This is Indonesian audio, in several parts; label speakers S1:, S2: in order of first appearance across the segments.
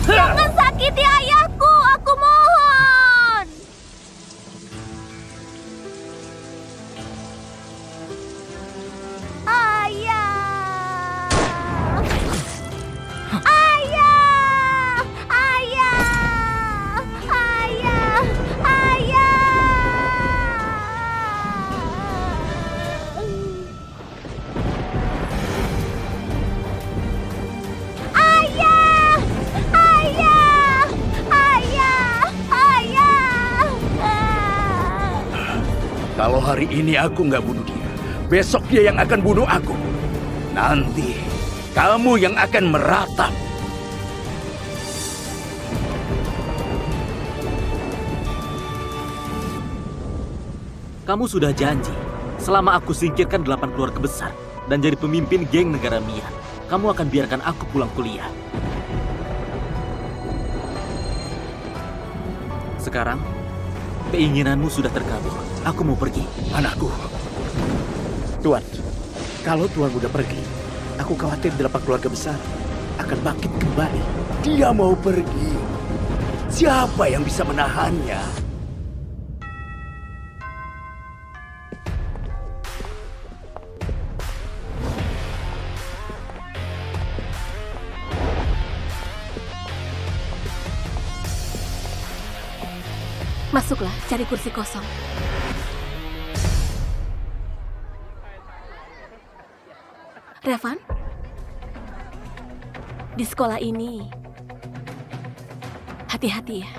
S1: Jangan sakiti ayahku, aku mohon. Ayah. Ayah. Ayah. Ayah. Ayah. Ayah! Ayah! Ayah! Ayah!
S2: Kalau hari ini aku nggak bunuh dia, besok dia yang akan bunuh aku. Nanti kamu yang akan meratap.
S3: Kamu sudah janji, selama aku singkirkan 8 keluarga besar dan jadi pemimpin geng negara Mian, kamu akan biarkan aku pulang kuliah. Sekarang, keinginanmu sudah terkabul. Aku mau pergi.
S2: Anakku, Tuan, kalau Tuan udah pergi, aku khawatir 8 keluarga besar akan bangkit kembali. Dia mau pergi. Siapa yang bisa menahannya?
S1: Masuklah, cari kursi kosong. Revan, di sekolah ini hati-hati ya.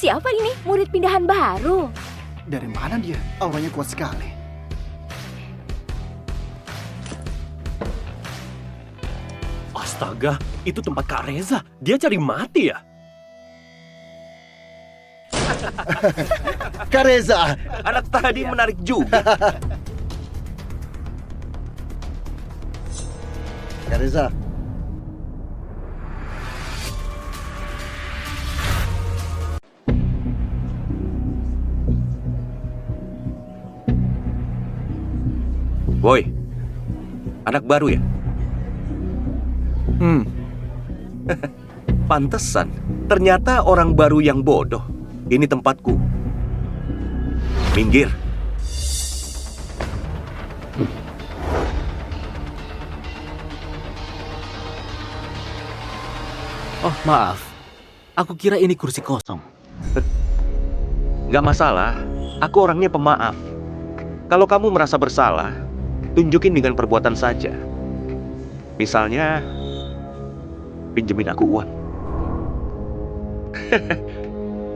S1: Siapa ini? Murid pindahan baru.
S4: Dari mana dia? Auranya kuat sekali.
S5: Astaga, itu tempat Kak Reza. Dia cari mati ya?
S4: Kak Reza!
S5: Anak tadi menarik juga.
S4: Kak Reza.
S5: Boy, anak baru ya? Pantesan, ternyata orang baru yang bodoh. Ini tempatku. Minggir.
S3: Oh, maaf. Aku kira ini kursi kosong.
S5: Gak masalah, aku orangnya pemaaf. Kalau kamu merasa bersalah, tunjukin dengan perbuatan saja. Misalnya, pinjemin aku uang.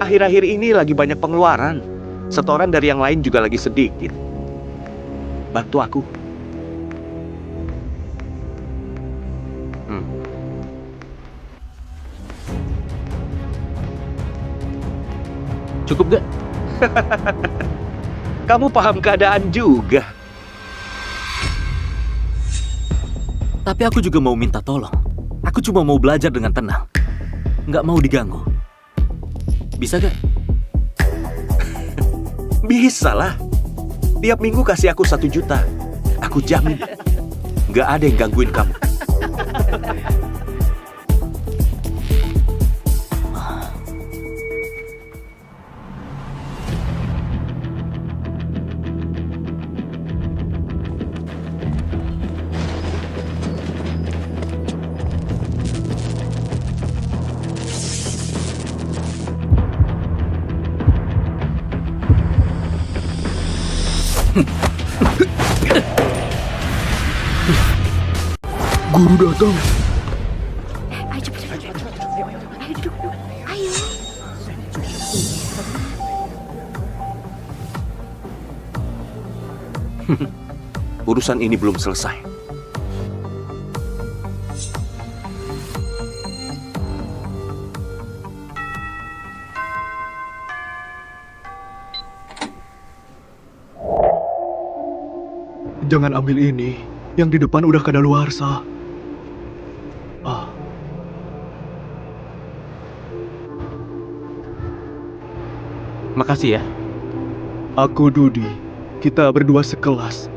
S5: Akhir-akhir ini lagi banyak pengeluaran. Setoran dari yang lain juga lagi sedikit. Bantu aku.
S3: Cukup gak?
S5: Kamu paham keadaan juga.
S3: Tapi aku juga mau minta tolong. Aku cuma mau belajar dengan tenang. Nggak mau diganggu. Bisa gak?
S5: Bisa lah. Tiap minggu kasih aku 1 juta. Aku jamin. Nggak ada yang gangguin kamu.
S2: Guru datang.
S1: Ayo cepet. Ayo duduk. Ayo.
S5: Urusan ini belum selesai.
S6: Jangan ambil ini. Yang di depan udah kadaluarsa.
S3: Makasih ya.
S6: Aku Dudi. Kita berdua sekelas.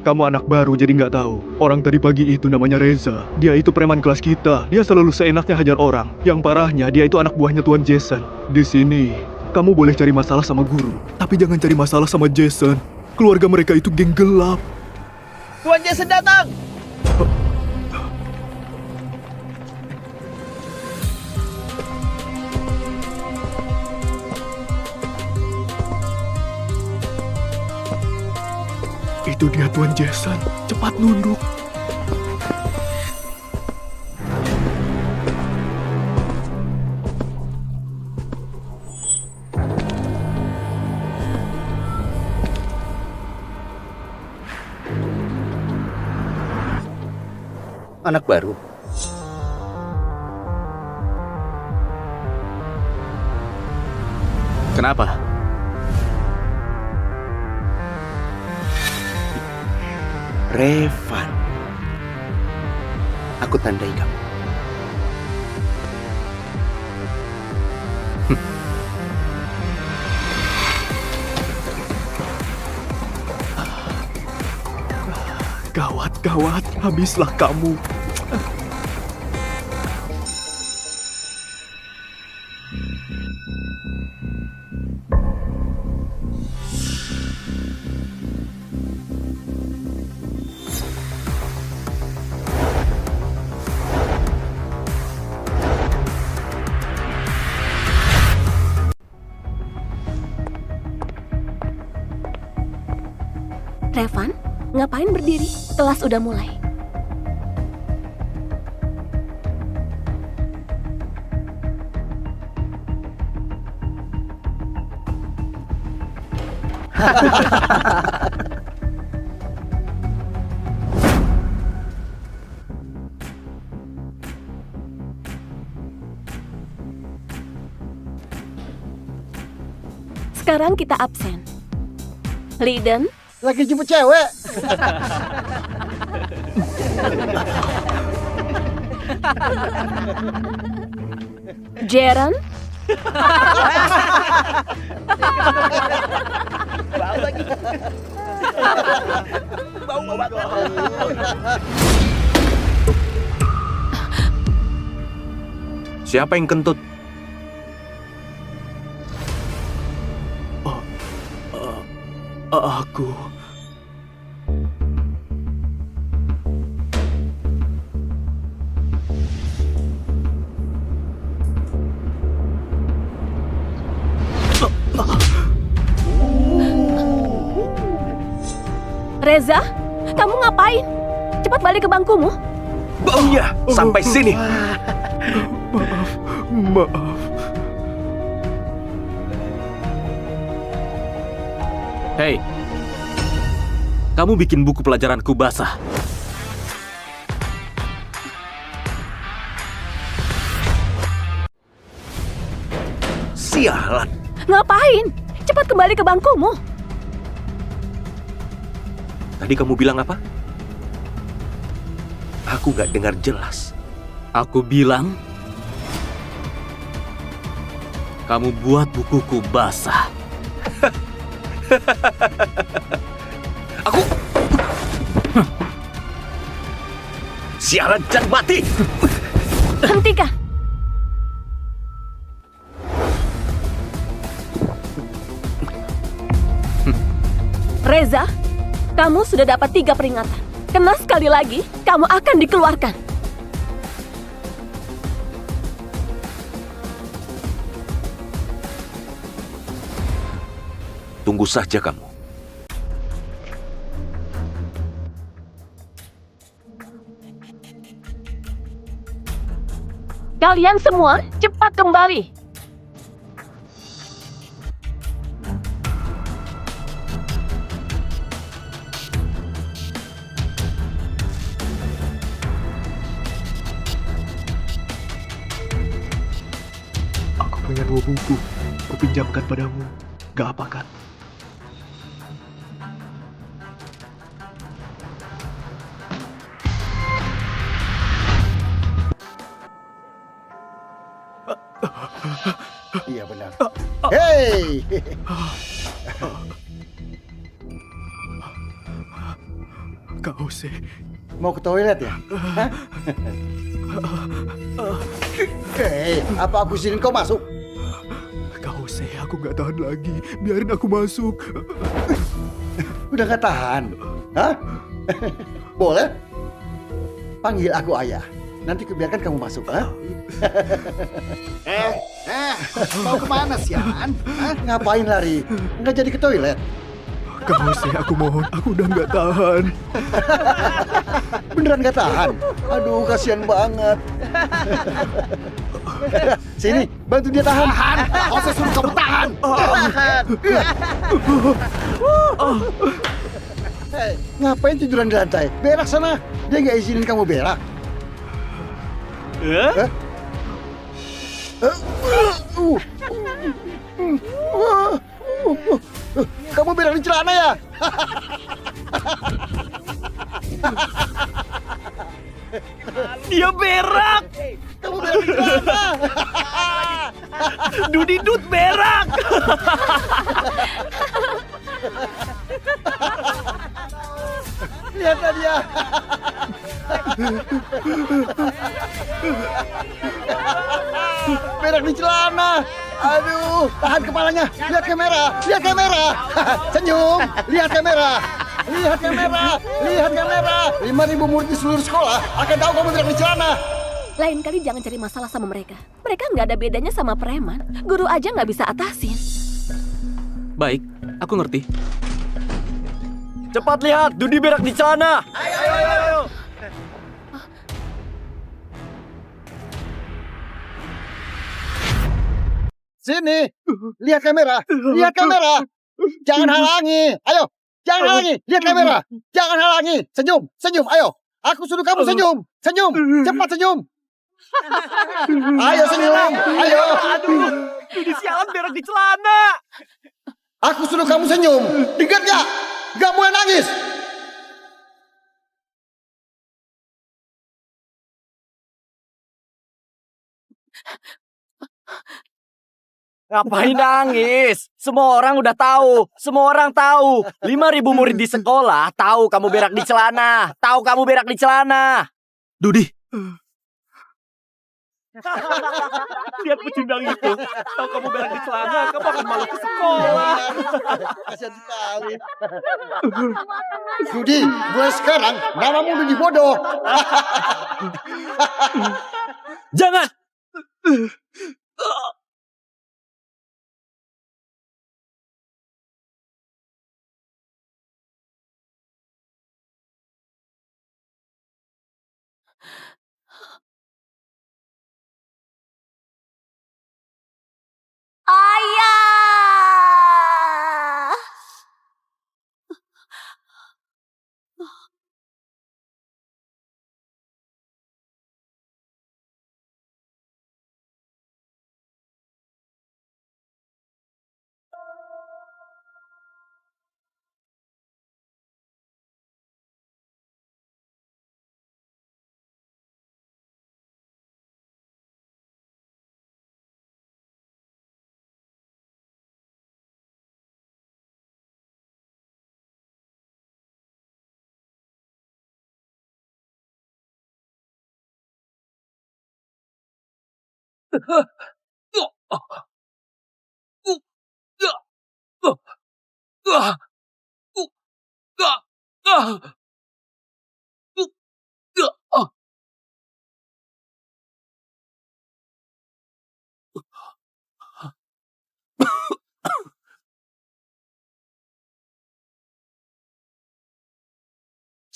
S6: Kamu anak baru jadi nggak tahu. Orang tadi pagi itu namanya Reza. Dia itu preman kelas kita. Dia selalu seenaknya hajar orang. Yang parahnya dia itu anak buahnya Tuan Jason. Di sini, kamu boleh cari masalah sama guru. Tapi jangan cari masalah sama Jason. Keluarga mereka itu geng gelap.
S4: Tuan Jason datang!
S6: Itu dia Tuan Jason. Cepat nunduk.
S2: Anak baru.
S3: Kenapa?
S2: Revan. Aku tandai kamu.
S6: Gawat, habislah kamu.
S1: Revan, ngapain berdiri? Kelas udah mulai. Sekarang kita absen. Liden,
S4: Lagi jemput cewek.
S1: Jaren,
S5: Siapa yang kentut?
S6: Aku.
S1: Reza, kamu ngapain? Cepat balik ke bangkumu.
S5: Baunya sampai sini.
S6: Maaf.
S3: Hei, kamu bikin buku pelajaranku basah.
S2: Sialan.
S1: Ngapain? Cepat kembali ke bangkumu.
S5: Tadi kamu bilang apa? Aku gak dengar jelas.
S3: Aku bilang, kamu buat bukuku basah.
S5: Aku... Sialan, jangan mati!
S1: Hentikan. Reza, kamu sudah dapat 3 peringatan. Kena sekali lagi, kamu akan dikeluarkan.
S5: Tunggu saja kamu.
S1: Kalian semua cepat kembali.
S6: Aku punya 2 buku. Kupinjamkan padamu. Gak apa kan?
S4: Iya benar. Hei,
S6: Kak Jose,
S4: mau ke toilet ya? Hah? Hei, apa aku izinin kau masuk?
S6: Kak Jose, aku gak tahan lagi. Biarin aku masuk.
S4: Udah gak tahan? Hah? Boleh? Panggil aku ayah. Nanti kubiarkan kamu masuk, ha? Mau kemana, Sian? Ngapain lari? Nggak jadi ke toilet?
S6: Kak Jose, aku mohon. Aku udah gak tahan.
S4: Beneran nggak tahan? Aduh, kasihan banget. Sini, bantu dia tahan. Tahan! Saya suruh kamu tahan! Hei, ngapain tiduran di lantai? Berak sana. Dia nggak izinin kamu berak. Hah? Kamu berak di celana ya?
S3: Dia berak!
S4: Kamu berak di celana?
S3: Dudidut berak!
S4: Lihatlah dia. Berak di celana. Aduh, tahan kepalanya. Lihat kamera, lihat kamera. Senyum, lihat kamera. Lihat kamera, lihat kamera. 5.000 murid di seluruh sekolah akan tahu kamu berak di celana.
S1: Lain kali jangan cari masalah sama mereka. Mereka nggak ada bedanya sama preman. Guru aja nggak bisa atasin.
S3: Baik, aku ngerti. Cepat lihat, Dudi berak di celana!
S4: Ayo. Sini, lihat kamera, lihat kamera. Jangan halangi, ayo. Jangan halangi, lihat kamera. Jangan halangi, senyum, senyum, ayo. Aku suruh kamu senyum, senyum, cepat senyum. Ayo senyum, ayo.
S3: Dudi sialan berak di celana!
S4: Aku suruh kamu senyum, dengar gak? Gak boleh nangis.
S3: Ngapain nangis? Semua orang udah tahu. Semua orang tahu. 5.000 murid di sekolah tahu kamu berak di celana. Tahu kamu berak di celana. Dudi. Lihat pecundang itu. Tahu kamu berak di celana, kamu akan malu ke sekolah.
S4: Kasihan sekali. Dudi, mulai sekarang namamu Dudi Bodoh.
S3: Jangan.
S1: Ayah!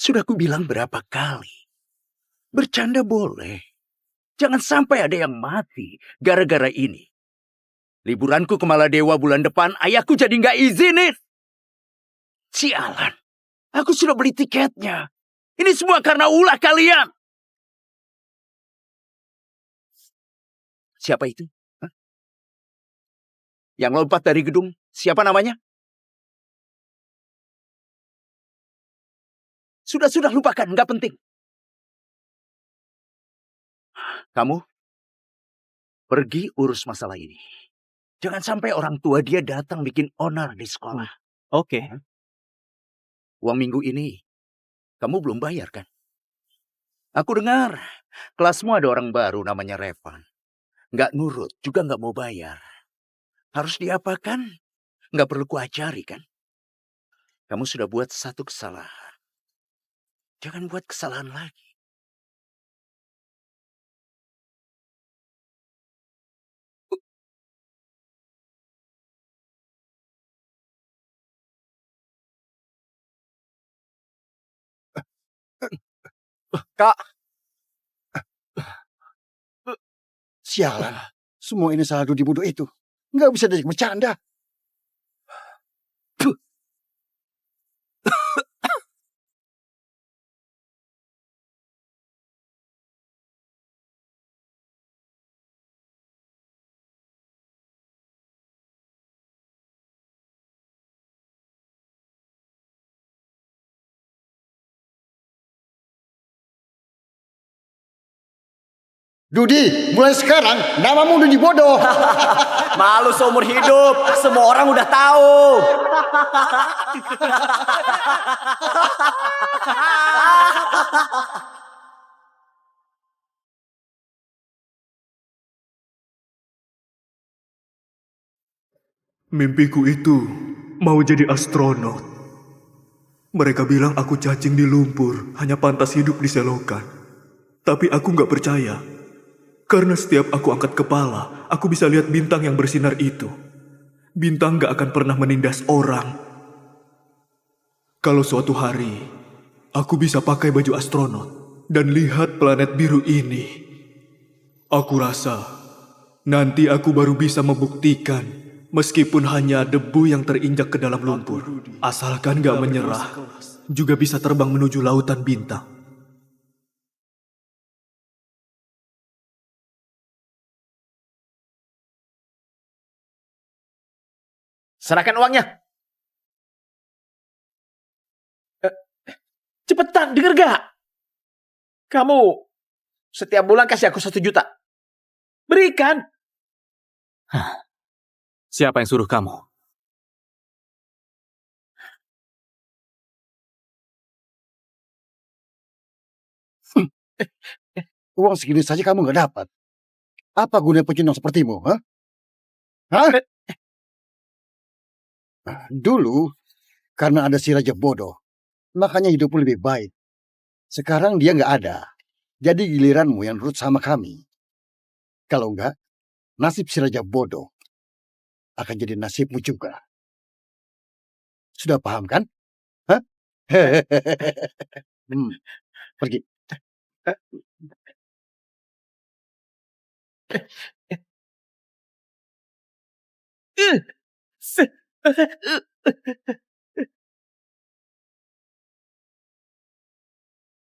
S2: Sudah kubilang berapa kali. Bercanda boleh. Jangan sampai ada yang mati gara-gara ini. Liburanku ke Maladewa bulan depan, ayahku jadi nggak izinin. Sialan. Aku sudah beli tiketnya. Ini semua karena ulah kalian. Siapa itu? Hah? Yang lompat dari gedung, siapa namanya? Sudah, lupakan, nggak penting. Kamu pergi urus masalah ini. Jangan sampai orang tua dia datang bikin onar di sekolah.
S3: Oke.
S2: Uang minggu ini kamu belum bayar kan? Aku dengar kelasmu ada orang baru namanya Revan. Nggak nurut, juga nggak mau bayar. Harus diapakan? Nggak perlu kuajari kan? Kamu sudah buat satu kesalahan. Jangan buat kesalahan lagi.
S3: Kak,
S4: Sialan. Semua ini salah Dudi bodoh itu. Nggak bisa diajak bercanda. Dudi, mulai sekarang namamu Dudi bodoh.
S3: malu seumur hidup. Semua orang udah tahu.
S6: Mimpiku itu mau jadi astronot. Mereka bilang aku cacing di lumpur, hanya pantas hidup di selokan. Tapi aku nggak percaya. Karena setiap aku angkat kepala, aku bisa lihat bintang yang bersinar itu. Bintang nggak akan pernah menindas orang. Kalau suatu hari, aku bisa pakai baju astronot dan lihat planet biru ini. Aku rasa, nanti aku baru bisa membuktikan meskipun hanya debu yang terinjak ke dalam lumpur. Asalkan gak menyerah, juga bisa terbang menuju lautan bintang.
S3: Serahkan uangnya. Cepetan, denger gak? Kamu setiap bulan kasih aku 1 juta. Berikan. Siapa yang suruh kamu?
S4: Uang segini saja kamu nggak dapat. Apa gunanya pecundang sepertimu? Hah? Dulu, karena ada si Raja Bodoh, makanya hidupmu lebih baik. Sekarang dia nggak ada. Jadi giliranmu yang nurut sama kami. Kalau enggak, nasib si Raja Bodoh akan jadi nasibmu juga. Sudah paham kan? Hah? Pergi.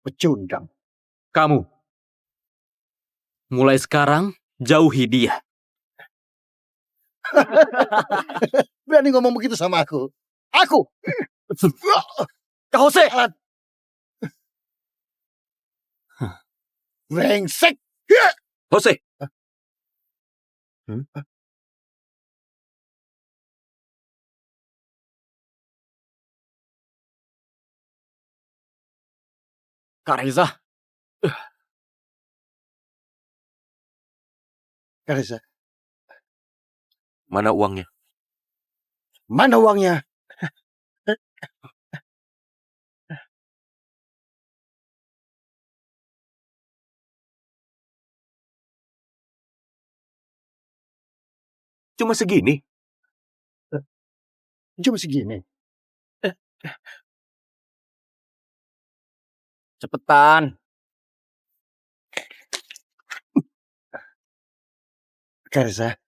S4: Pecundang.
S3: Kamu. Mulai sekarang, jauhi dia.
S4: Berani ngomong begitu sama aku. Aku!
S3: Jose!
S4: Brengsek!
S3: Jose! Kak Reza.
S4: Kak Reza,
S5: Mana uangnya?
S4: mana uangnya?
S5: Cuma segini.
S4: Cuma segini.
S3: Cepetan.
S4: Kak Reza,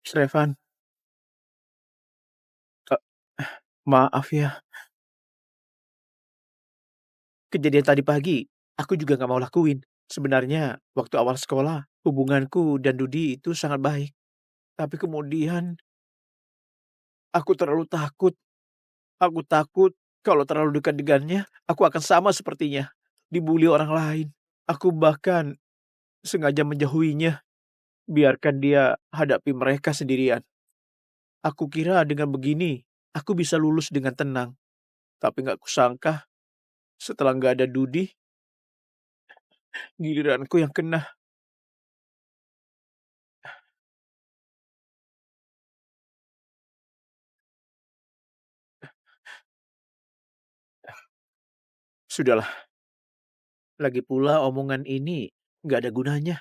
S2: Stefan, eh, maaf ya. Kejadian tadi pagi, aku juga nggak mau lakuin. Sebenarnya, waktu awal sekolah, hubunganku dan Dudi itu sangat baik. Tapi kemudian, aku terlalu takut. Aku takut kalau terlalu dekat dengannya, aku akan sama sepertinya. Dibully orang lain. Aku bahkan sengaja menjauhinya. Biarkan dia hadapi mereka sendirian. Aku kira dengan begini, aku bisa lulus dengan tenang. Tapi nggak kusangka, setelah nggak ada Dudi, giliranku yang kena. Sudahlah, lagi pula omongan ini nggak ada gunanya.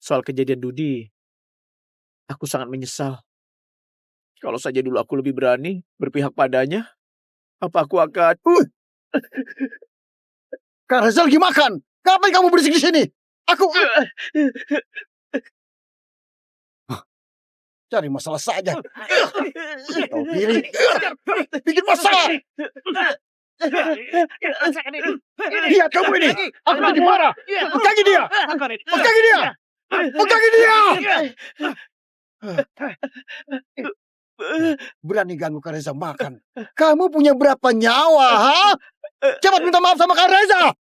S2: Soal kejadian Dudi, aku sangat menyesal. Kalau saja dulu aku lebih berani berpihak padanya, apa aku akan...
S4: Kak Reza lagi makan. Ngapain kamu berisik di sini? Aku cari masalah saja. Tahu diri. Bikin masalah. Lihat kamu ini. Aku lagi marah. Pegangi dia. Pegangi dia. Pegangi dia. Berani ganggu Kak Reza makan. Kamu punya berapa nyawa, ha? Cepat minta maaf sama Kak Reza.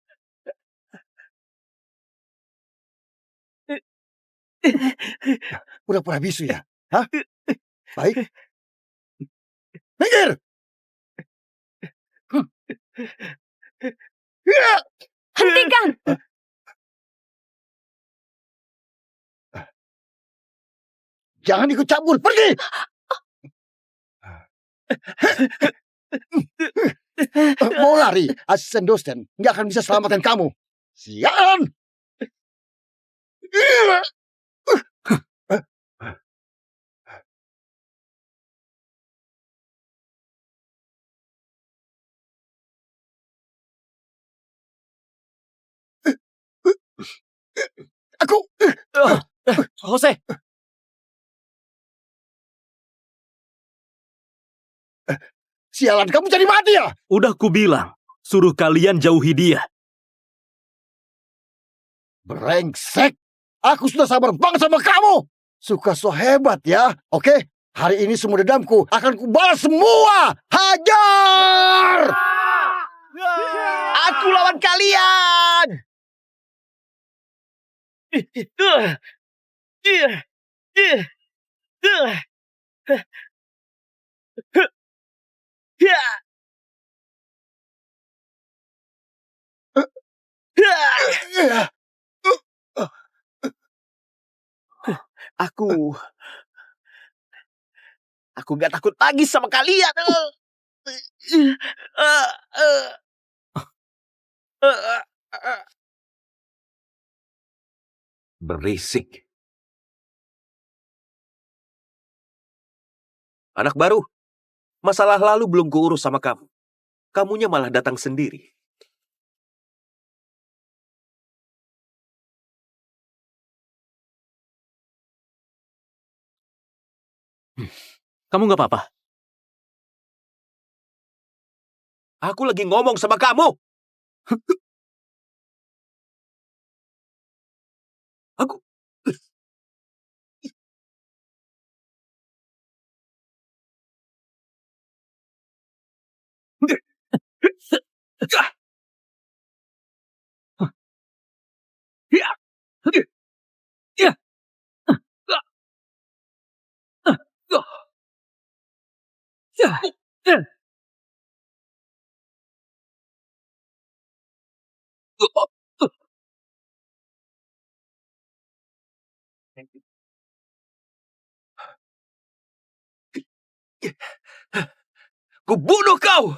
S4: Pura-pura bisu ya? Hah? Baik. Minggir.
S1: Hentikan!
S4: Jangan ikut campur. Pergi. Mau lari? Asisten dosen nggak akan bisa selamatkan kamu. Sialan. Aku.
S3: Jose,
S4: Sialan, kamu jadi mati ya?
S3: udah kubilang, suruh kalian jauhi dia.
S4: Brengsek. Aku sudah sabar banget sama kamu. Suka so hebat ya. Oke, hari ini semua dendamku akan kubalas semua. Hajar!
S3: Aku lawan kalian. Aku nggak takut lagi sama kalian.
S5: Berisik. Anak baru, masalah lalu belum kuurus sama kamu. Kamunya malah datang sendiri.
S3: Kamu nggak apa-apa?
S5: Aku lagi ngomong sama kamu. Aku...
S3: Kubunuh kau!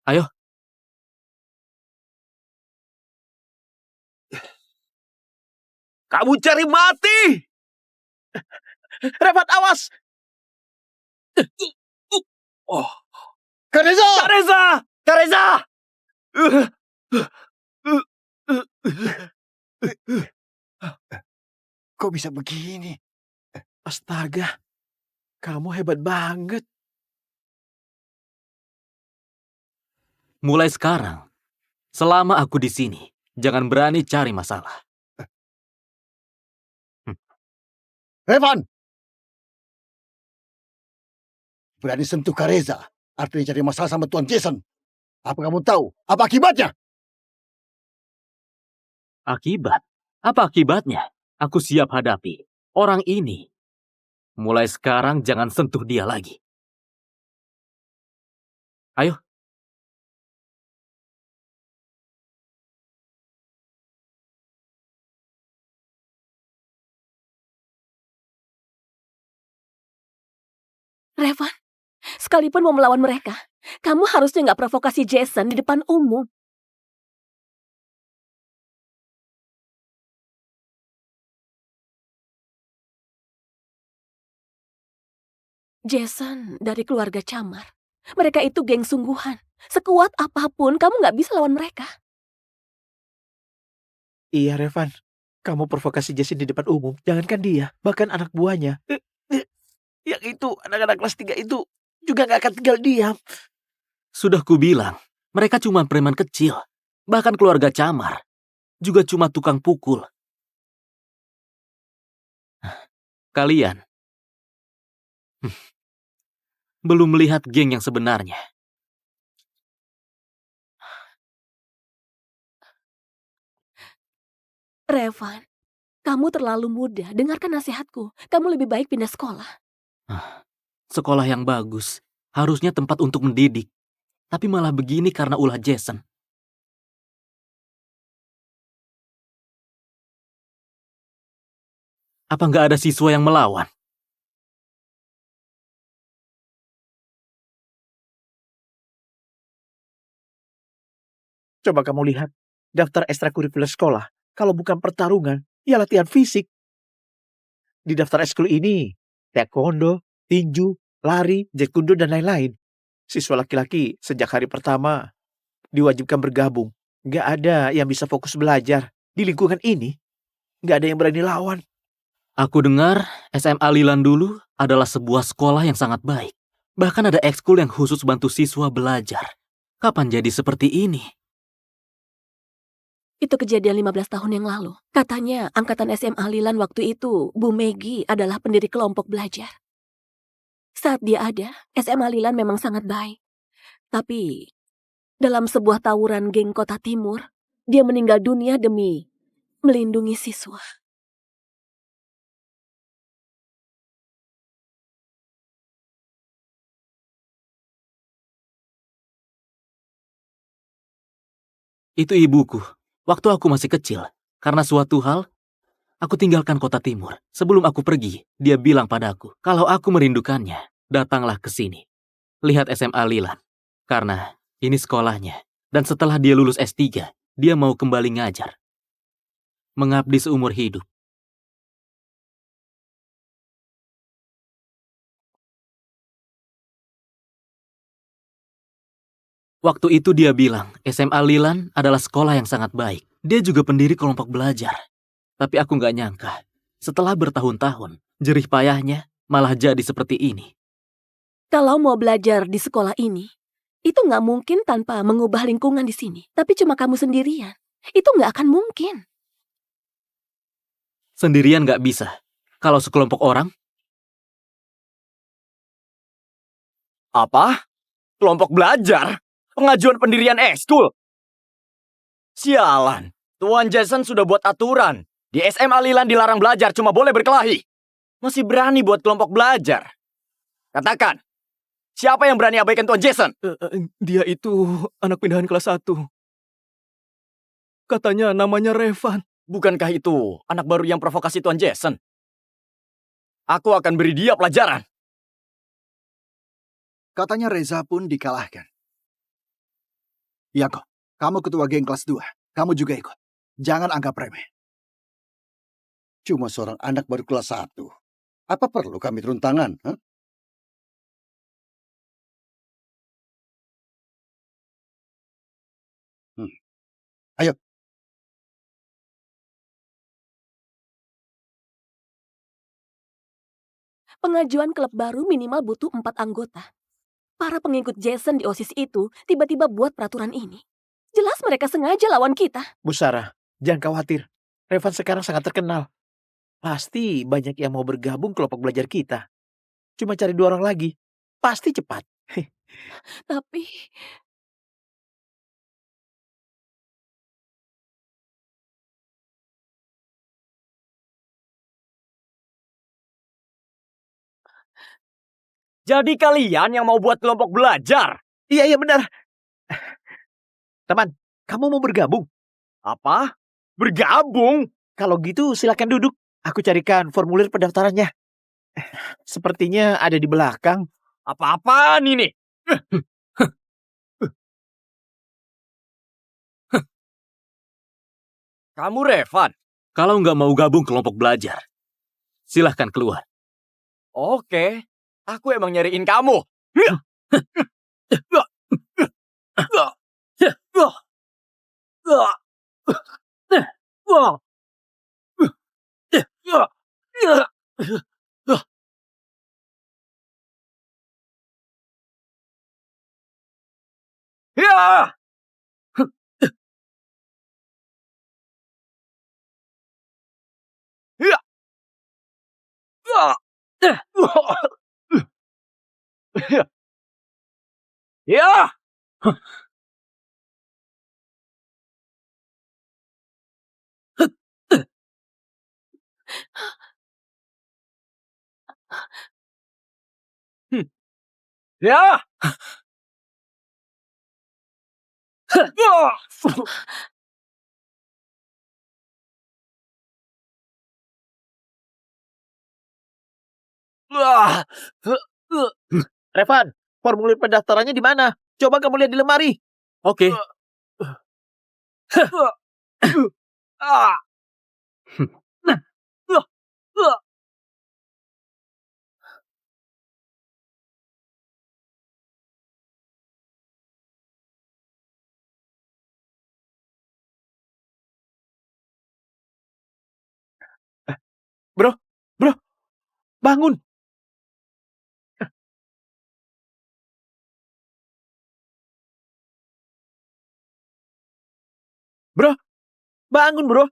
S3: Ayo. Kamu cari mati!
S2: Revan, awas!
S3: Oh,
S4: Kak Reza!
S3: Kak Reza! Kak Reza!
S4: Kok bisa begini?
S2: Astaga, kamu hebat banget.
S3: Mulai sekarang, selama aku di sini, jangan berani cari masalah.
S4: Revan! Berani sentuh Kak Reza, artinya cari masalah sama Tuan Jason. Apa kamu tahu? Apa akibatnya?
S3: Akibat? Apa akibatnya? Aku siap hadapi orang ini. Mulai sekarang jangan sentuh dia lagi. Ayo.
S1: Revan, sekalipun mau melawan mereka, kamu harusnya nggak provokasi Jason di depan umum. Jason dari keluarga Camar. Mereka itu geng sungguhan. Sekuat apapun, kamu nggak bisa lawan mereka.
S2: Iya, Revan. Kamu provokasi Jesse di depan umum. Jangankan dia, bahkan anak buahnya. Yang itu, anak-anak kelas 3 itu juga gak akan tinggal diam.
S3: Sudah kubilang, mereka cuma preman kecil. Bahkan keluarga Camar juga cuma tukang pukul. Kalian belum melihat geng yang sebenarnya.
S1: Revan, kamu terlalu muda. Dengarkan nasihatku. Kamu lebih baik pindah sekolah.
S3: Sekolah yang bagus, harusnya tempat untuk mendidik. Tapi malah begini karena ulah Jason. Apa nggak ada siswa yang melawan?
S2: Coba kamu lihat daftar ekstrakurikuler sekolah. Kalau bukan pertarungan, ya latihan fisik. Di daftar ekskul ini, taekwondo, tinju, lari, jet kundo, dan lain-lain. Siswa laki-laki sejak hari pertama diwajibkan bergabung. Gak ada yang bisa fokus belajar. Di lingkungan ini, gak ada yang berani lawan.
S3: Aku dengar SMA Lilan dulu adalah sebuah sekolah yang sangat baik. Bahkan ada ekskul yang khusus bantu siswa belajar. Kapan jadi seperti ini?
S1: Itu kejadian 15 tahun yang lalu. Katanya angkatan SMA Lilan waktu itu, Bu Megi adalah pendiri kelompok belajar. Saat dia ada, SMA Lilan memang sangat baik. Tapi dalam sebuah tawuran geng Kota Timur, dia meninggal dunia demi melindungi siswa.
S3: Itu ibuku, waktu aku masih kecil. Karena suatu hal, aku tinggalkan Kota Timur. Sebelum aku pergi, dia bilang padaku, kalau aku merindukannya, datanglah ke sini. Lihat SMA Lilan. Karena ini sekolahnya. Dan setelah dia lulus S3, dia mau kembali ngajar. Mengabdi seumur hidup. Waktu itu dia bilang SMA Lilan adalah sekolah yang sangat baik. Dia juga pendiri kelompok belajar. Tapi aku nggak nyangka, setelah bertahun-tahun, jerih payahnya malah jadi seperti ini.
S1: Kalau mau belajar di sekolah ini, itu nggak mungkin tanpa mengubah lingkungan di sini. Tapi cuma kamu sendirian. Itu nggak akan mungkin.
S3: Sendirian nggak bisa. Kalau sekelompok orang... Apa? Kelompok belajar? Pengajuan pendirian ekskul? Sialan, Tuan Jason sudah buat aturan. Di SMA Lilan dilarang belajar, cuma boleh berkelahi. Masih berani buat kelompok belajar? Katakan, siapa yang berani abaikan Tuan Jason?
S6: Dia itu anak pindahan kelas 1. Katanya namanya Revan.
S3: Bukankah itu anak baru yang provokasi Tuan Jason? Aku akan beri dia pelajaran.
S4: Katanya Reza pun dikalahkan. Ya kok, kamu ketua geng kelas 2. Kamu juga ikut. Jangan anggap remeh. Cuma seorang anak baru kelas 1. Apa perlu kami turun tangan? Huh? Ayo.
S1: Pengajuan klub baru minimal butuh 4 anggota. Para pengikut Jason di OSIS itu tiba-tiba buat peraturan ini. Jelas mereka sengaja lawan kita.
S2: Bu Sarah, jangan khawatir. Revan sekarang sangat terkenal. Pasti banyak yang mau bergabung kelompok belajar kita. Cuma cari 2 orang lagi. Pasti cepat.
S1: Tapi
S3: Jadi kalian yang mau buat kelompok belajar?
S2: Iya, benar. Teman, kamu mau bergabung?
S3: Apa? Bergabung?
S2: Kalau gitu silakan duduk. Aku carikan formulir pendaftarannya. Sepertinya ada di belakang.
S3: Apa-apaan ini? Kamu Revan? Kalau nggak mau gabung kelompok belajar, silahkan keluar. Oke, aku emang nyariin kamu. Ya! Ya!
S2: Revan, formulir pendaftarannya di mana? Coba kamu lihat di lemari.
S3: Oke.
S2: Bro, bangun. Bro, bangun bro.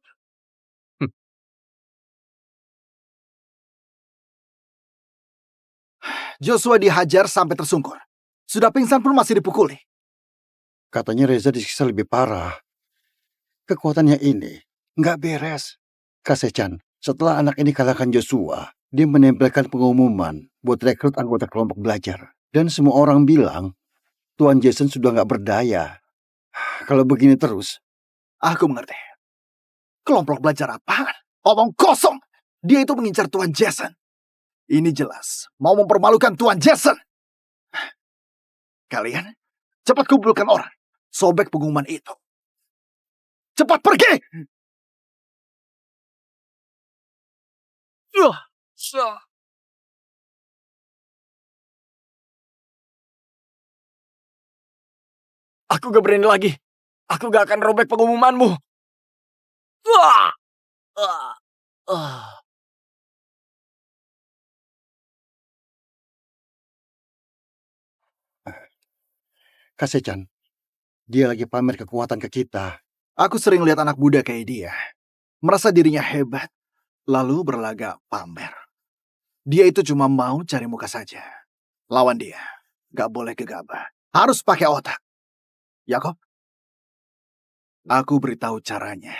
S4: Joshua dihajar sampai tersungkur. Sudah pingsan pun masih dipukuli. Katanya Reza disiksa lebih parah. Kekuatannya ini nggak beres. Kasechan, setelah anak ini kalahkan Joshua, dia menempelkan pengumuman buat rekrut anggota kelompok belajar. Dan semua orang bilang, Tuan Jason sudah nggak berdaya. Kalau begini terus, aku mengerti. Kelompok belajar apaan? Omong kosong. Dia itu mengincar Tuan Jason. Ini jelas mau mempermalukan Tuan Jason. Kalian cepat kumpulkan orang. Sobek pengumuman itu. Cepat pergi!
S3: Aku gak berani lagi. Aku gak akan robek pengumumanmu. Wah! Ah! Ah!
S4: Kasih-chan, dia lagi pamer kekuatan ke kita. Aku sering lihat anak muda kayak dia. Merasa dirinya hebat, lalu berlagak pamer. Dia itu cuma mau cari muka saja. Lawan dia, gak boleh gegabah. Harus pakai otak. Yakob, aku beritahu caranya.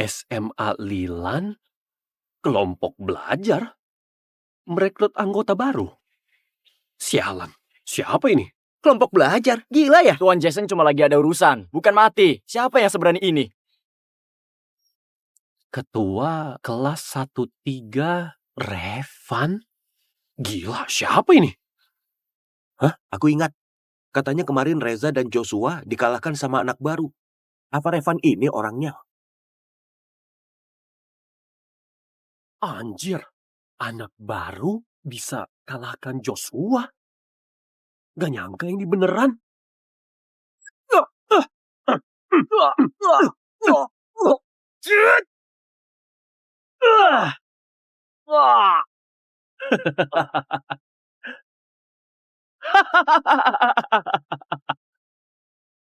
S7: SMA Lilan? Kelompok belajar? Merekrut anggota baru? Sialan, siapa ini?
S3: Kelompok belajar? Gila ya? Tuan Jason cuma lagi ada urusan, bukan mati. Siapa yang seberani ini?
S7: Ketua kelas 13 Revan? Gila, siapa ini?
S5: Hah? Aku ingat. Katanya kemarin Reza dan Joshua dikalahkan sama anak baru. Apa Revan ini orangnya?
S7: Anjir, anak baru bisa kalahkan Joshua? Gak nyangka ini beneran.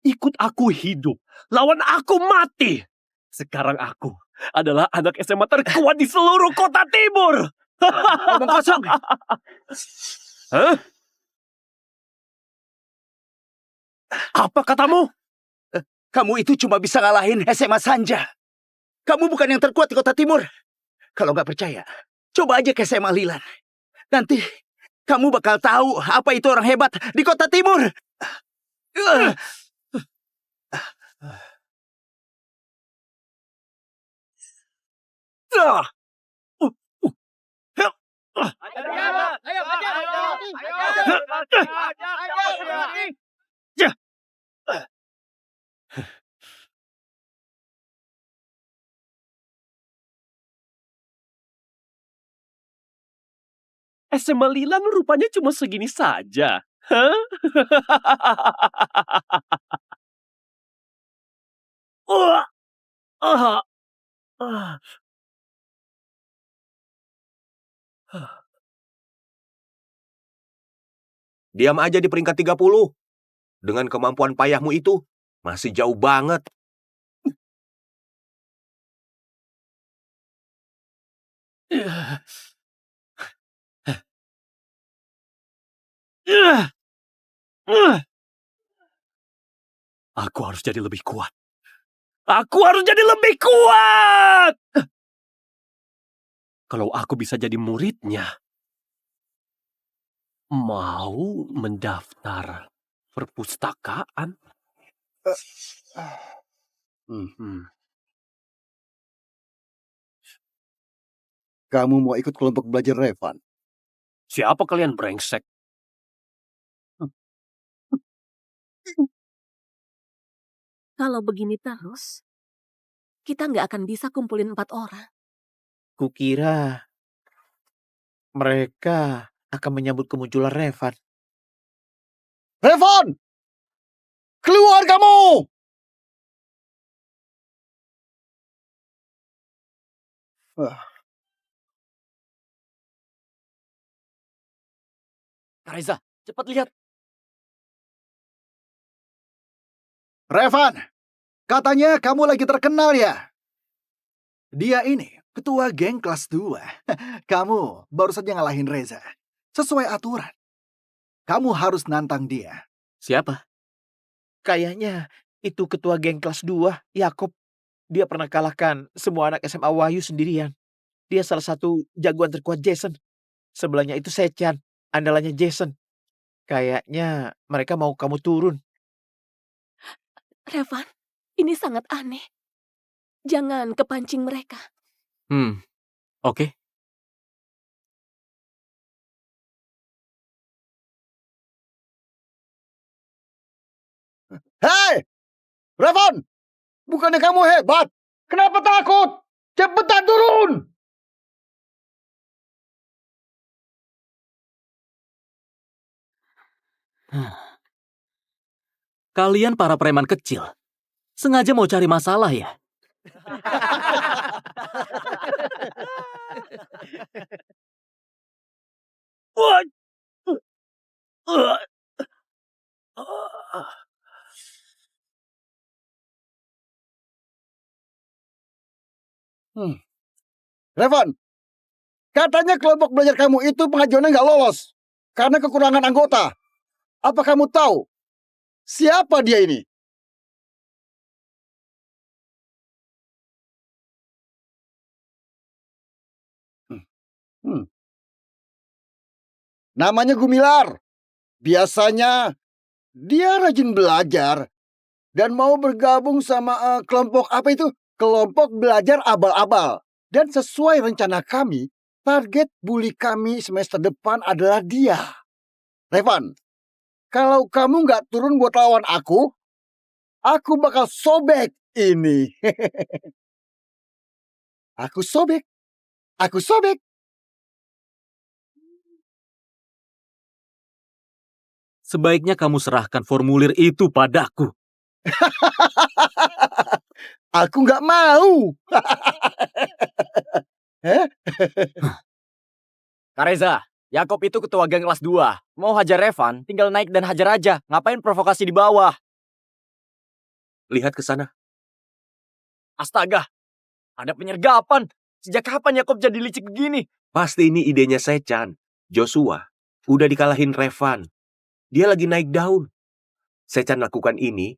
S7: Ikut aku hidup, lawan aku mati. Sekarang aku adalah anak SMA terkuat di seluruh kota timur.
S2: Ngomong kosong.
S7: Hah? Apa katamu?
S2: Kamu itu cuma bisa ngalahin SMA Sanja. Kamu bukan yang terkuat di kota timur. Kalau nggak percaya, coba aja ke SMA Lilan. Nanti kamu bakal tahu apa itu orang hebat di kota timur.
S7: SMA Lilan rupanya cuma segini saja. Hah? Wah! Ah! Ah!
S5: Diam aja di peringkat 30. Dengan kemampuan payahmu itu, masih jauh banget.
S7: Aku harus jadi lebih kuat. Aku harus jadi lebih kuat! Kalau aku bisa jadi muridnya, mau mendaftar perpustakaan.
S4: Kamu mau ikut kelompok belajar Revan?
S7: Siapa kalian brengsek?
S1: Kalau begini terus, kita nggak akan bisa kumpulin 4 orang.
S2: Kukira mereka akan menyambut kemunculan Revan.
S4: Revan! Keluar kamu!
S3: Reza, cepat lihat.
S4: Revan, katanya kamu lagi terkenal ya? Dia ini ketua geng kelas 2. Kamu baru saja ngalahin Reza. Sesuai aturan. Kamu harus nantang dia.
S2: Siapa? Kayaknya itu ketua geng kelas 2, Yakob. Dia pernah kalahkan semua anak SMA Wahyu sendirian. Dia salah satu jagoan terkuat Jason. Sebelahnya itu Sechan, andalannya Jason. Kayaknya mereka mau kamu turun.
S1: Revan, ini sangat aneh. Jangan kepancing mereka.
S7: Oke.
S4: Hei! Revan! Bukannya kamu hebat? Kenapa takut? Cepetan turun!
S3: Kalian para preman kecil, sengaja mau cari masalah ya? Wah!
S4: Revan, katanya kelompok belajar kamu itu pengajuannya nggak lolos karena kekurangan anggota. Apa kamu tahu siapa dia ini? Hmm. Namanya Gumilar. Biasanya dia rajin belajar dan mau bergabung sama kelompok apa itu? Kelompok belajar abal-abal. Dan sesuai rencana kami, target bully kami semester depan adalah dia. Revan, kalau kamu nggak turun buat lawan aku bakal sobek ini. Aku sobek. Aku sobek.
S3: Sebaiknya kamu serahkan formulir itu padaku.
S4: Aku nggak mau.
S3: Kak Reza, Yakob itu ketua geng kelas 2. Mau hajar Revan, tinggal naik dan hajar aja. Ngapain provokasi di bawah?
S5: Lihat ke sana.
S3: Astaga, ada penyergapan. Sejak kapan Yakob jadi licik begini?
S5: Pasti ini idenya Sechan. Joshua udah dikalahin Revan. Dia lagi naik daun. Sechan lakukan ini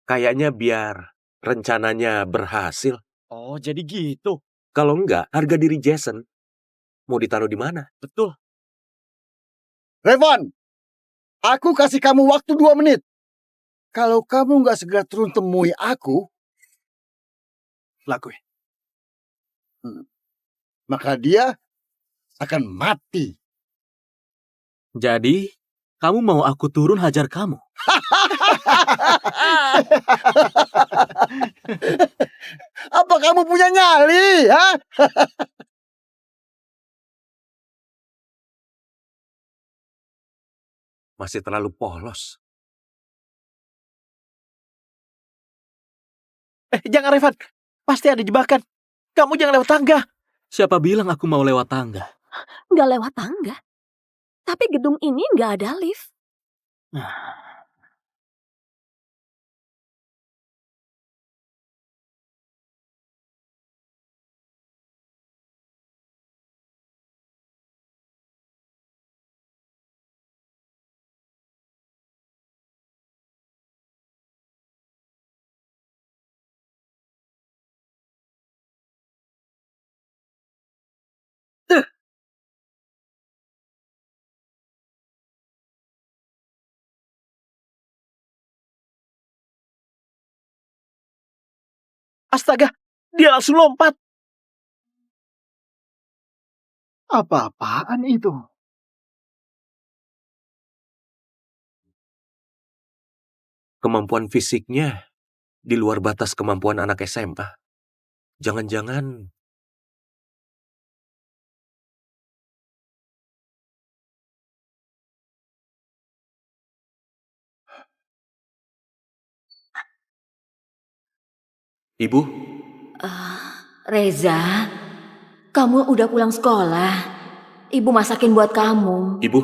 S5: kayaknya biar rencananya berhasil.
S3: Oh, jadi gitu.
S5: Kalau enggak, harga diri Jason mau ditaruh di mana?
S3: Betul.
S4: Revan, aku kasih kamu waktu 2 menit. Kalau kamu nggak segera turun temui aku,
S2: Lakuin.
S4: maka dia akan mati.
S3: Jadi, kamu mau aku turun hajar kamu?
S4: Apa kamu punya nyali? Ha?
S5: Masih terlalu polos.
S2: Jangan Revan. Pasti ada jebakan. Kamu jangan lewat tangga.
S3: Siapa bilang aku mau lewat tangga?
S1: Nggak lewat tangga. Tapi gedung ini nggak ada lift.
S2: Astaga, dia langsung lompat.
S4: Apa-apaan itu?
S5: Kemampuan fisiknya di luar batas kemampuan anak SMA. Jangan-jangan Ibu,
S8: Reza, kamu udah pulang sekolah. Ibu masakin buat kamu.
S5: Ibu,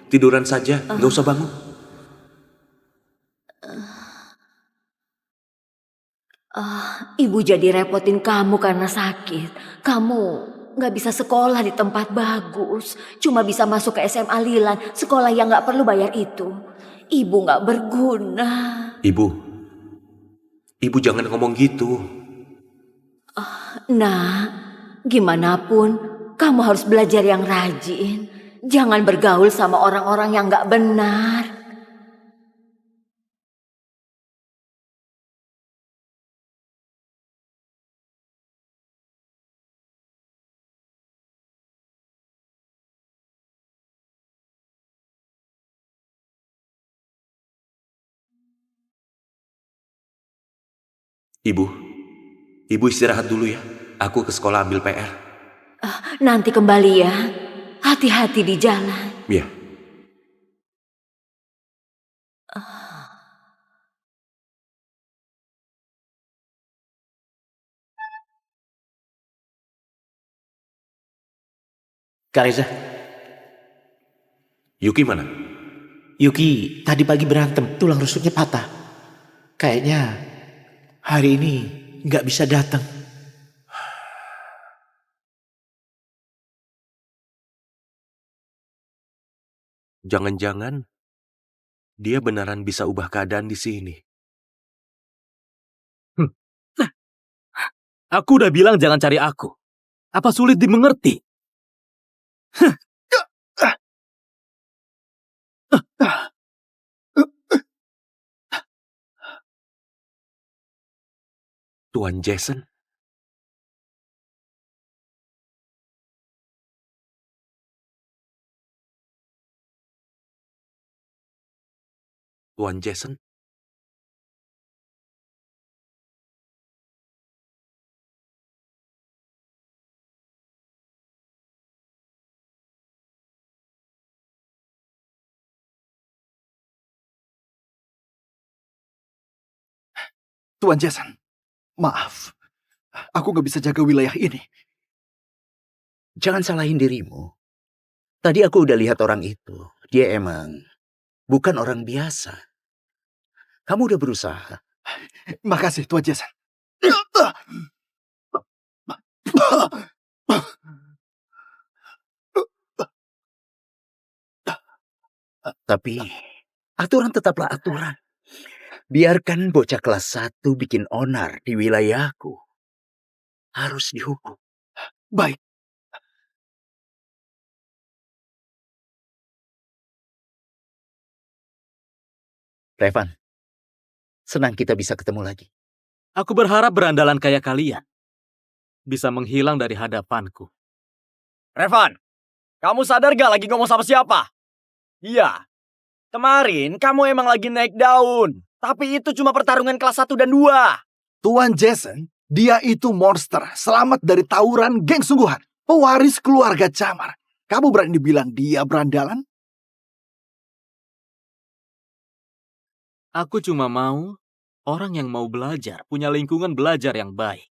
S5: tiduran saja, nggak usah bangun.
S8: Ibu jadi repotin kamu karena sakit. Kamu gak bisa sekolah di tempat bagus. Cuma bisa masuk ke SMA Lilan, sekolah yang gak perlu bayar itu. Ibu gak berguna.
S5: Ibu jangan ngomong gitu.
S8: Nah, gimana pun kamu harus belajar yang rajin. Jangan bergaul sama orang-orang yang gak benar.
S5: Ibu istirahat dulu ya. Aku ke sekolah ambil PR.
S8: Nanti kembali ya. Hati-hati di jalan.
S5: Ya.
S2: Kak Reza,
S5: Yuki mana?
S2: Yuki tadi pagi berantem, tulang rusuknya patah. Kayaknya hari ini nggak bisa datang.
S5: Jangan-jangan dia beneran bisa ubah keadaan di sini.
S7: Aku udah bilang jangan cari aku. Apa sulit dimengerti?
S5: Tuan Jason? Tuan Jason?
S4: Tuan Jason, maaf. Aku nggak bisa jaga wilayah ini.
S2: Jangan salahin dirimu. Tadi aku udah lihat orang itu. Dia emang bukan orang biasa. Kamu udah berusaha.
S4: Makasih, Tuan Jason.
S2: Tapi aturan tetaplah aturan. Biarkan bocah kelas 1 bikin onar di wilayahku. Harus dihukum.
S4: Baik.
S2: Revan, senang kita bisa ketemu lagi.
S7: Aku berharap berandalan kayak kalian bisa menghilang dari hadapanku.
S3: Revan, kamu sadar gak lagi ngomong sama siapa? Iya, kemarin kamu emang lagi naik daun. Tapi itu cuma pertarungan kelas 1 dan 2.
S4: Tuan Jason, dia itu monster. Selamat dari tawuran geng sungguhan. Pewaris keluarga Camar. Kamu berani bilang dia berandalan?
S7: Aku cuma mau orang yang mau belajar, punya lingkungan belajar yang baik.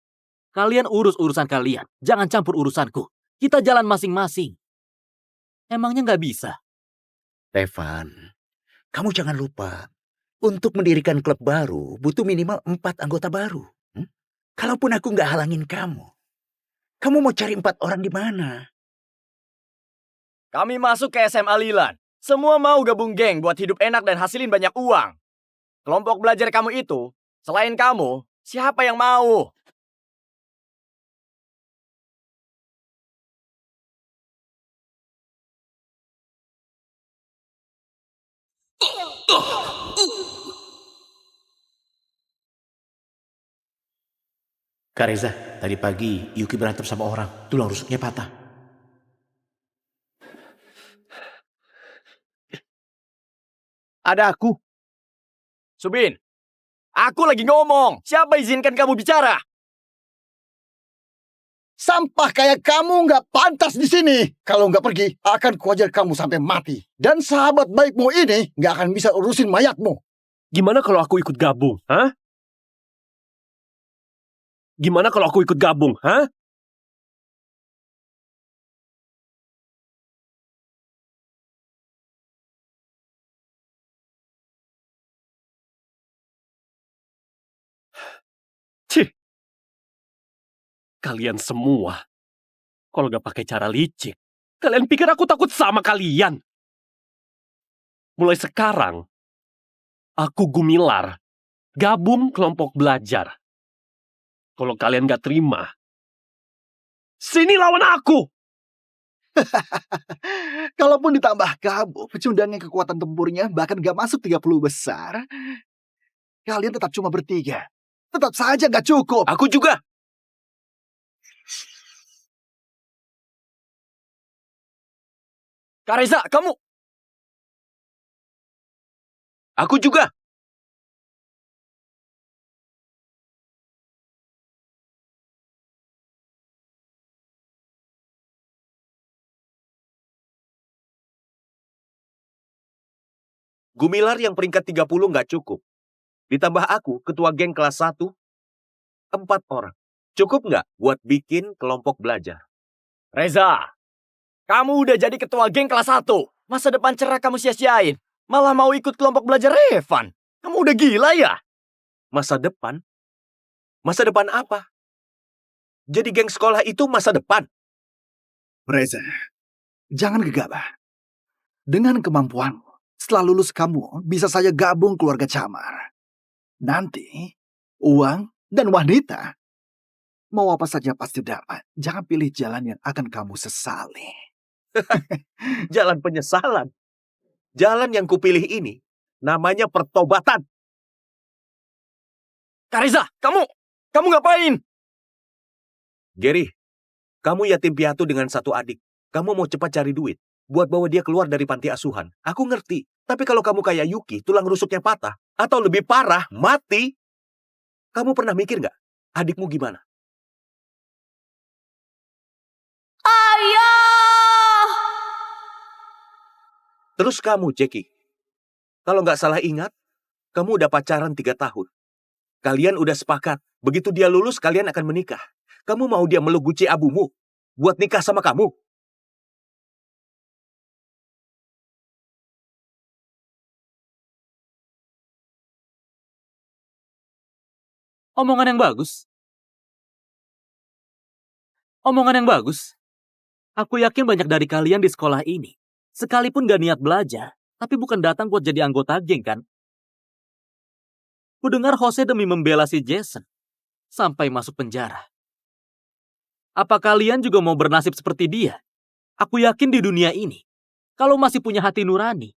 S7: Kalian urus urusan kalian, jangan campur urusanku. Kita jalan masing-masing. Emangnya nggak bisa?
S2: Revan, kamu jangan lupa. Untuk mendirikan klub baru, butuh minimal 4 anggota baru. Kalaupun aku nggak halangin kamu mau cari 4 orang di mana?
S3: Kami masuk ke SMA Lilan. Semua mau gabung geng buat hidup enak dan hasilin banyak uang. Kelompok belajar kamu itu, selain kamu, siapa yang mau?
S2: Kak Reza, tadi pagi Yuki berantem sama orang. Tulang rusuknya patah.
S4: Ada aku.
S3: Subin, aku lagi ngomong. Siapa izinkan kamu bicara?
S4: Sampah kayak kamu nggak pantas di sini. Kalau nggak pergi, akan kuajar kamu sampai mati. Dan sahabat baikmu ini nggak akan bisa urusin mayatmu.
S7: Gimana kalau aku ikut gabung, hah? Gimana kalau aku ikut gabung, hah? Cih. Kalian semua, kalau gak pakai cara licik, kalian pikir aku takut sama kalian? Mulai sekarang, aku Gumilar, gabung kelompok belajar. Kalau kalian gak terima, sini lawan aku!
S4: Kalaupun ditambah kamu, pecundangnya kekuatan tempurnya bahkan gak masuk 30 besar, kalian tetap cuma bertiga. Tetap saja gak cukup.
S5: Aku juga!
S3: Kak Reza, kamu...
S5: Aku juga! Gumilar yang peringkat 30 nggak cukup. Ditambah aku, ketua geng kelas 1, 4 orang. Cukup nggak buat bikin kelompok belajar?
S3: Reza, Kamu udah jadi ketua geng kelas 1. Masa depan cerah kamu sia-siain. Malah mau ikut kelompok belajar Revan. Kamu udah gila ya?
S5: Masa depan? Masa depan apa? Jadi geng sekolah itu masa depan.
S2: Reza, jangan gegabah. Dengan kemampuanmu, setelah lulus kamu bisa saja gabung keluarga Camar. Nanti, uang dan wanita, mau apa saja pasti dapat. Jangan pilih jalan yang akan kamu sesali.
S5: Jalan penyesalan. Jalan yang kupilih ini namanya pertobatan.
S3: Kak Reza, kamu ngapain?
S5: Gary, kamu yatim piatu dengan satu adik. Kamu mau cepat cari duit buat bawa dia keluar dari panti asuhan. Aku ngerti. Tapi kalau kamu kayak Yuki, tulang rusuknya patah. Atau lebih parah, mati. Kamu pernah mikir nggak? Adikmu gimana?
S8: Ayah!
S5: Terus kamu, Jackie. Kalau nggak salah ingat, kamu udah pacaran 3 tahun. Kalian udah sepakat. Begitu dia lulus, kalian akan menikah. Kamu mau dia meluk guci abumu buat nikah sama kamu?
S3: Omongan yang bagus. Omongan yang bagus. Aku yakin banyak dari kalian di sekolah ini, sekalipun gak niat belajar, tapi bukan datang buat jadi anggota geng kan? Kudengar Jose demi membela si Jason, sampai masuk penjara. Apa kalian juga mau bernasib seperti dia? Aku yakin di dunia ini, kalau masih punya hati nurani,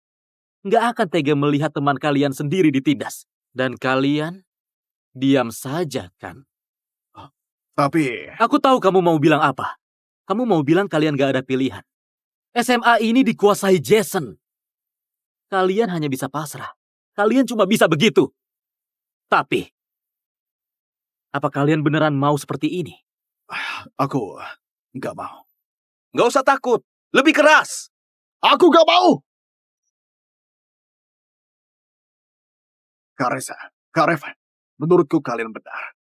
S3: gak akan tega melihat teman kalian sendiri ditindas. Dan kalian diam saja kan?
S2: Tapi,
S3: Aku tahu kamu mau bilang apa. Kamu mau bilang kalian gak ada pilihan. SMA ini dikuasai Jason. Kalian hanya bisa pasrah. Kalian cuma bisa begitu. Tapi, apa kalian beneran mau seperti ini?
S2: aku nggak mau.
S5: Nggak usah takut. Lebih keras.
S2: Aku nggak mau! Kak Reza, Kak Revan, menurutku kalian benar.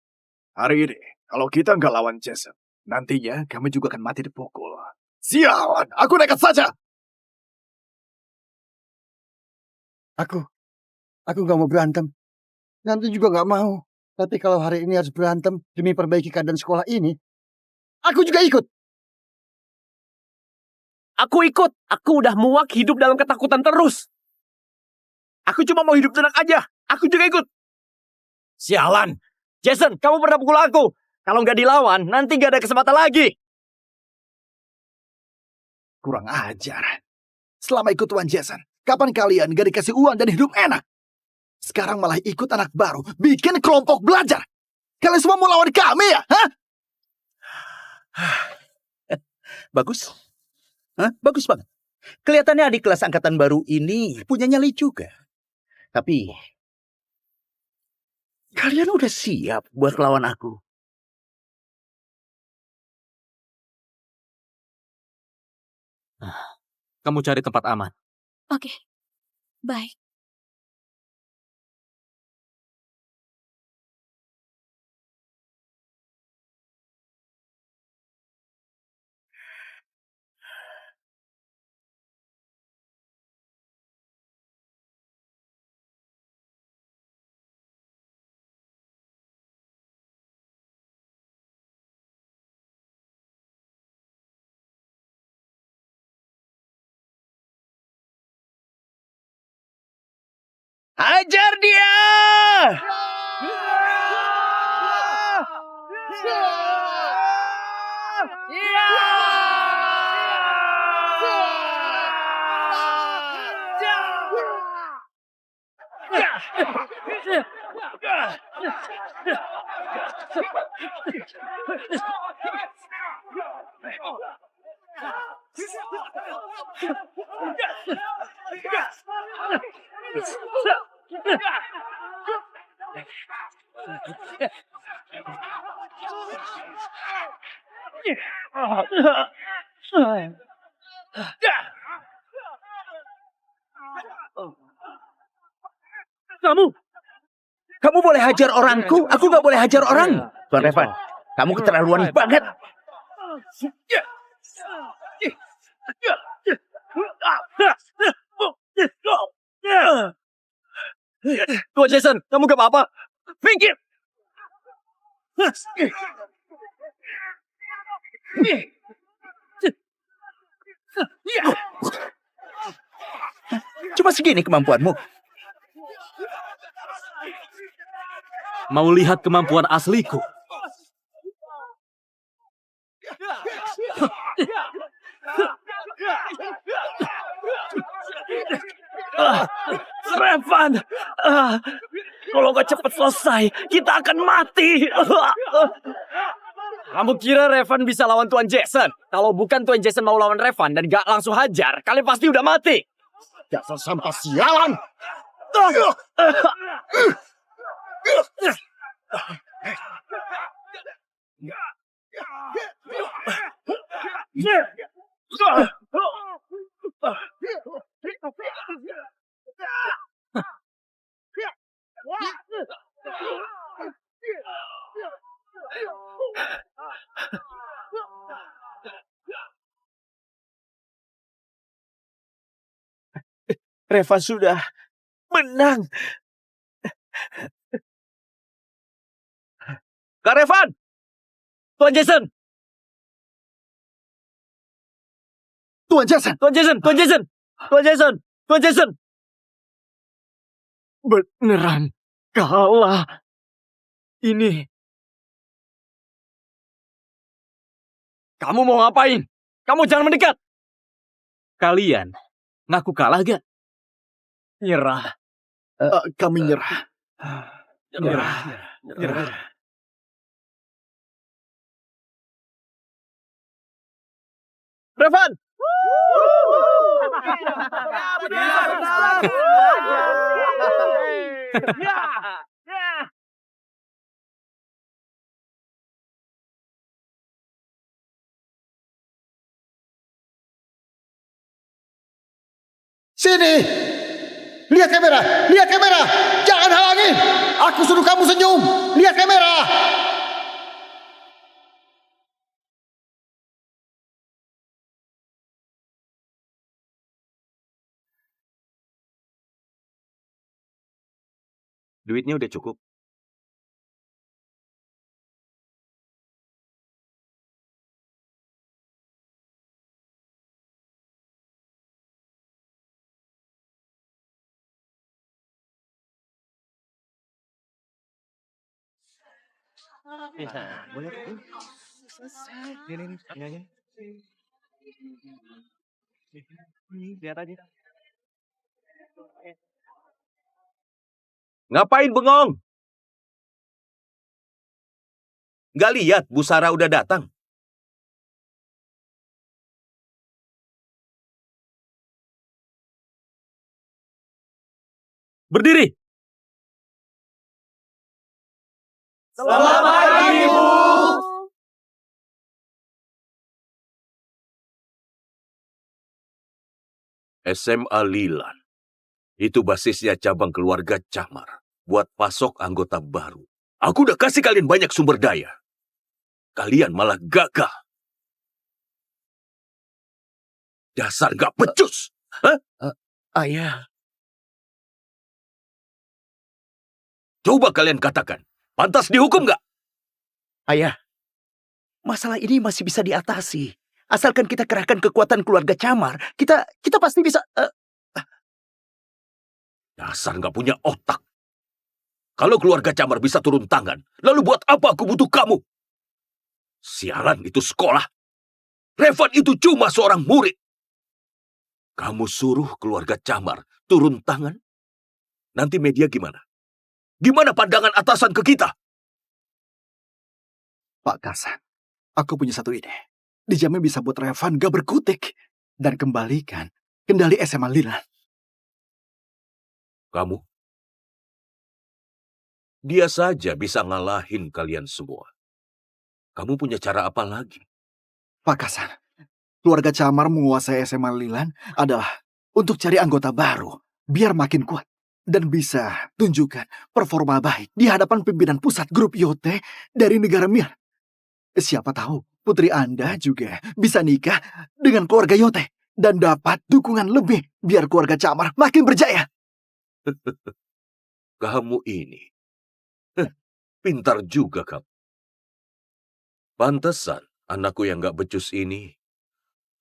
S2: Hari ini, kalau kita nggak lawan Jason, nantinya kami juga akan mati dipukul. Sialan, aku nekat saja!
S4: Aku nggak mau berantem. Nanti juga nggak mau. Tapi kalau hari ini harus berantem demi perbaiki keadaan sekolah ini, aku juga ikut.
S7: Aku ikut. Aku udah muak hidup dalam ketakutan terus. Aku cuma mau hidup tenang aja. Aku juga ikut.
S3: Sialan. Jason, kamu pernah pukul aku. Kalau nggak dilawan, nanti nggak ada kesempatan lagi.
S2: Kurang ajar. Selama ikut Tuan Jason, kapan kalian gak dikasih uang dan hidup enak? Sekarang malah ikut anak baru, bikin kelompok belajar. Kalian semua mau lawan kami ya? Hah?
S9: Bagus. Hah? Bagus banget. Kelihatannya adik kelas angkatan baru ini punya nyali juga. Tapi, kalian udah siap buat lawan aku?
S3: Kamu cari tempat aman.
S1: Oke, baik.
S9: Hajar dia! Kamu boleh hajar orangku, aku nggak boleh hajar orang. Tuan Revan, kamu keterlaluan banget.
S3: Tuan Jason, kamu gak apa-apa? Minggir!
S9: Cuma segini kemampuanmu.
S3: Mau lihat kemampuan asliku? Revan, kalau gak cepat selesai, kita akan mati. Kamu kira Revan bisa lawan Tuan Jason? Kalau bukan Tuan Jason mau lawan Revan dan gak langsung hajar, kalian pasti udah mati.
S4: Dasar sampah sialan.
S2: Reva sudah menang.
S3: Kak Revan! Tuan Jason!
S4: Tuan Jason.
S3: Tuan Jason! Tuan Jason! Tuan Jason! Tuan Jason! Beneran kalah. Ini. Kamu mau ngapain? Kamu jangan mendekat. Kalian ngaku kalah gak? Nyerah.
S4: Kami nyerah.
S3: Nyerah. Revan!
S4: Sini. Lihat kamera. Lihat kamera. Jangan halangi. Aku suruh kamu senyum. Lihat kamera.
S5: Duitnya udah cukup. Ngapain bengong? Nggak lihat Bu Sarah udah datang?
S3: Berdiri! Selamat pagi, Bu!
S5: SMA Lilan. Itu basisnya cabang keluarga Camar. Buat pasok anggota baru. Aku udah kasih kalian banyak sumber daya. Kalian malah gagal. Dasar gak becus. Hah?
S2: Ayah,
S5: Coba kalian katakan. Pantas dihukum gak?
S9: Ayah, masalah ini masih bisa diatasi. Asalkan kita kerahkan kekuatan keluarga Camar, kita pasti bisa...
S5: Dasar gak punya otak. Kalau keluarga Camar bisa turun tangan, lalu buat apa aku butuh kamu? Sialan itu sekolah. Revan itu cuma seorang murid. Kamu suruh keluarga Camar turun tangan? Nanti media gimana? Gimana pandangan atasan ke kita?
S4: Pak Karsan, aku punya satu ide. Dijamin bisa buat Revan gak berkutik. Dan kembalikan kendali SMA Lilan.
S5: Kamu? Dia saja bisa ngalahin kalian semua. Kamu punya cara apa lagi?
S4: Pak Karsan, keluarga Camar menguasai SMA Lilan adalah untuk cari anggota baru. Biar makin kuat. Dan bisa tunjukkan performa baik di hadapan pimpinan pusat grup Yote dari negara Myanmar. Siapa tahu putri Anda juga bisa nikah dengan keluarga Yote.
S2: dan dapat dukungan lebih biar keluarga Camar makin berjaya.
S5: Kamu ini, pintar juga kamu. Pantesan anakku yang gak becus ini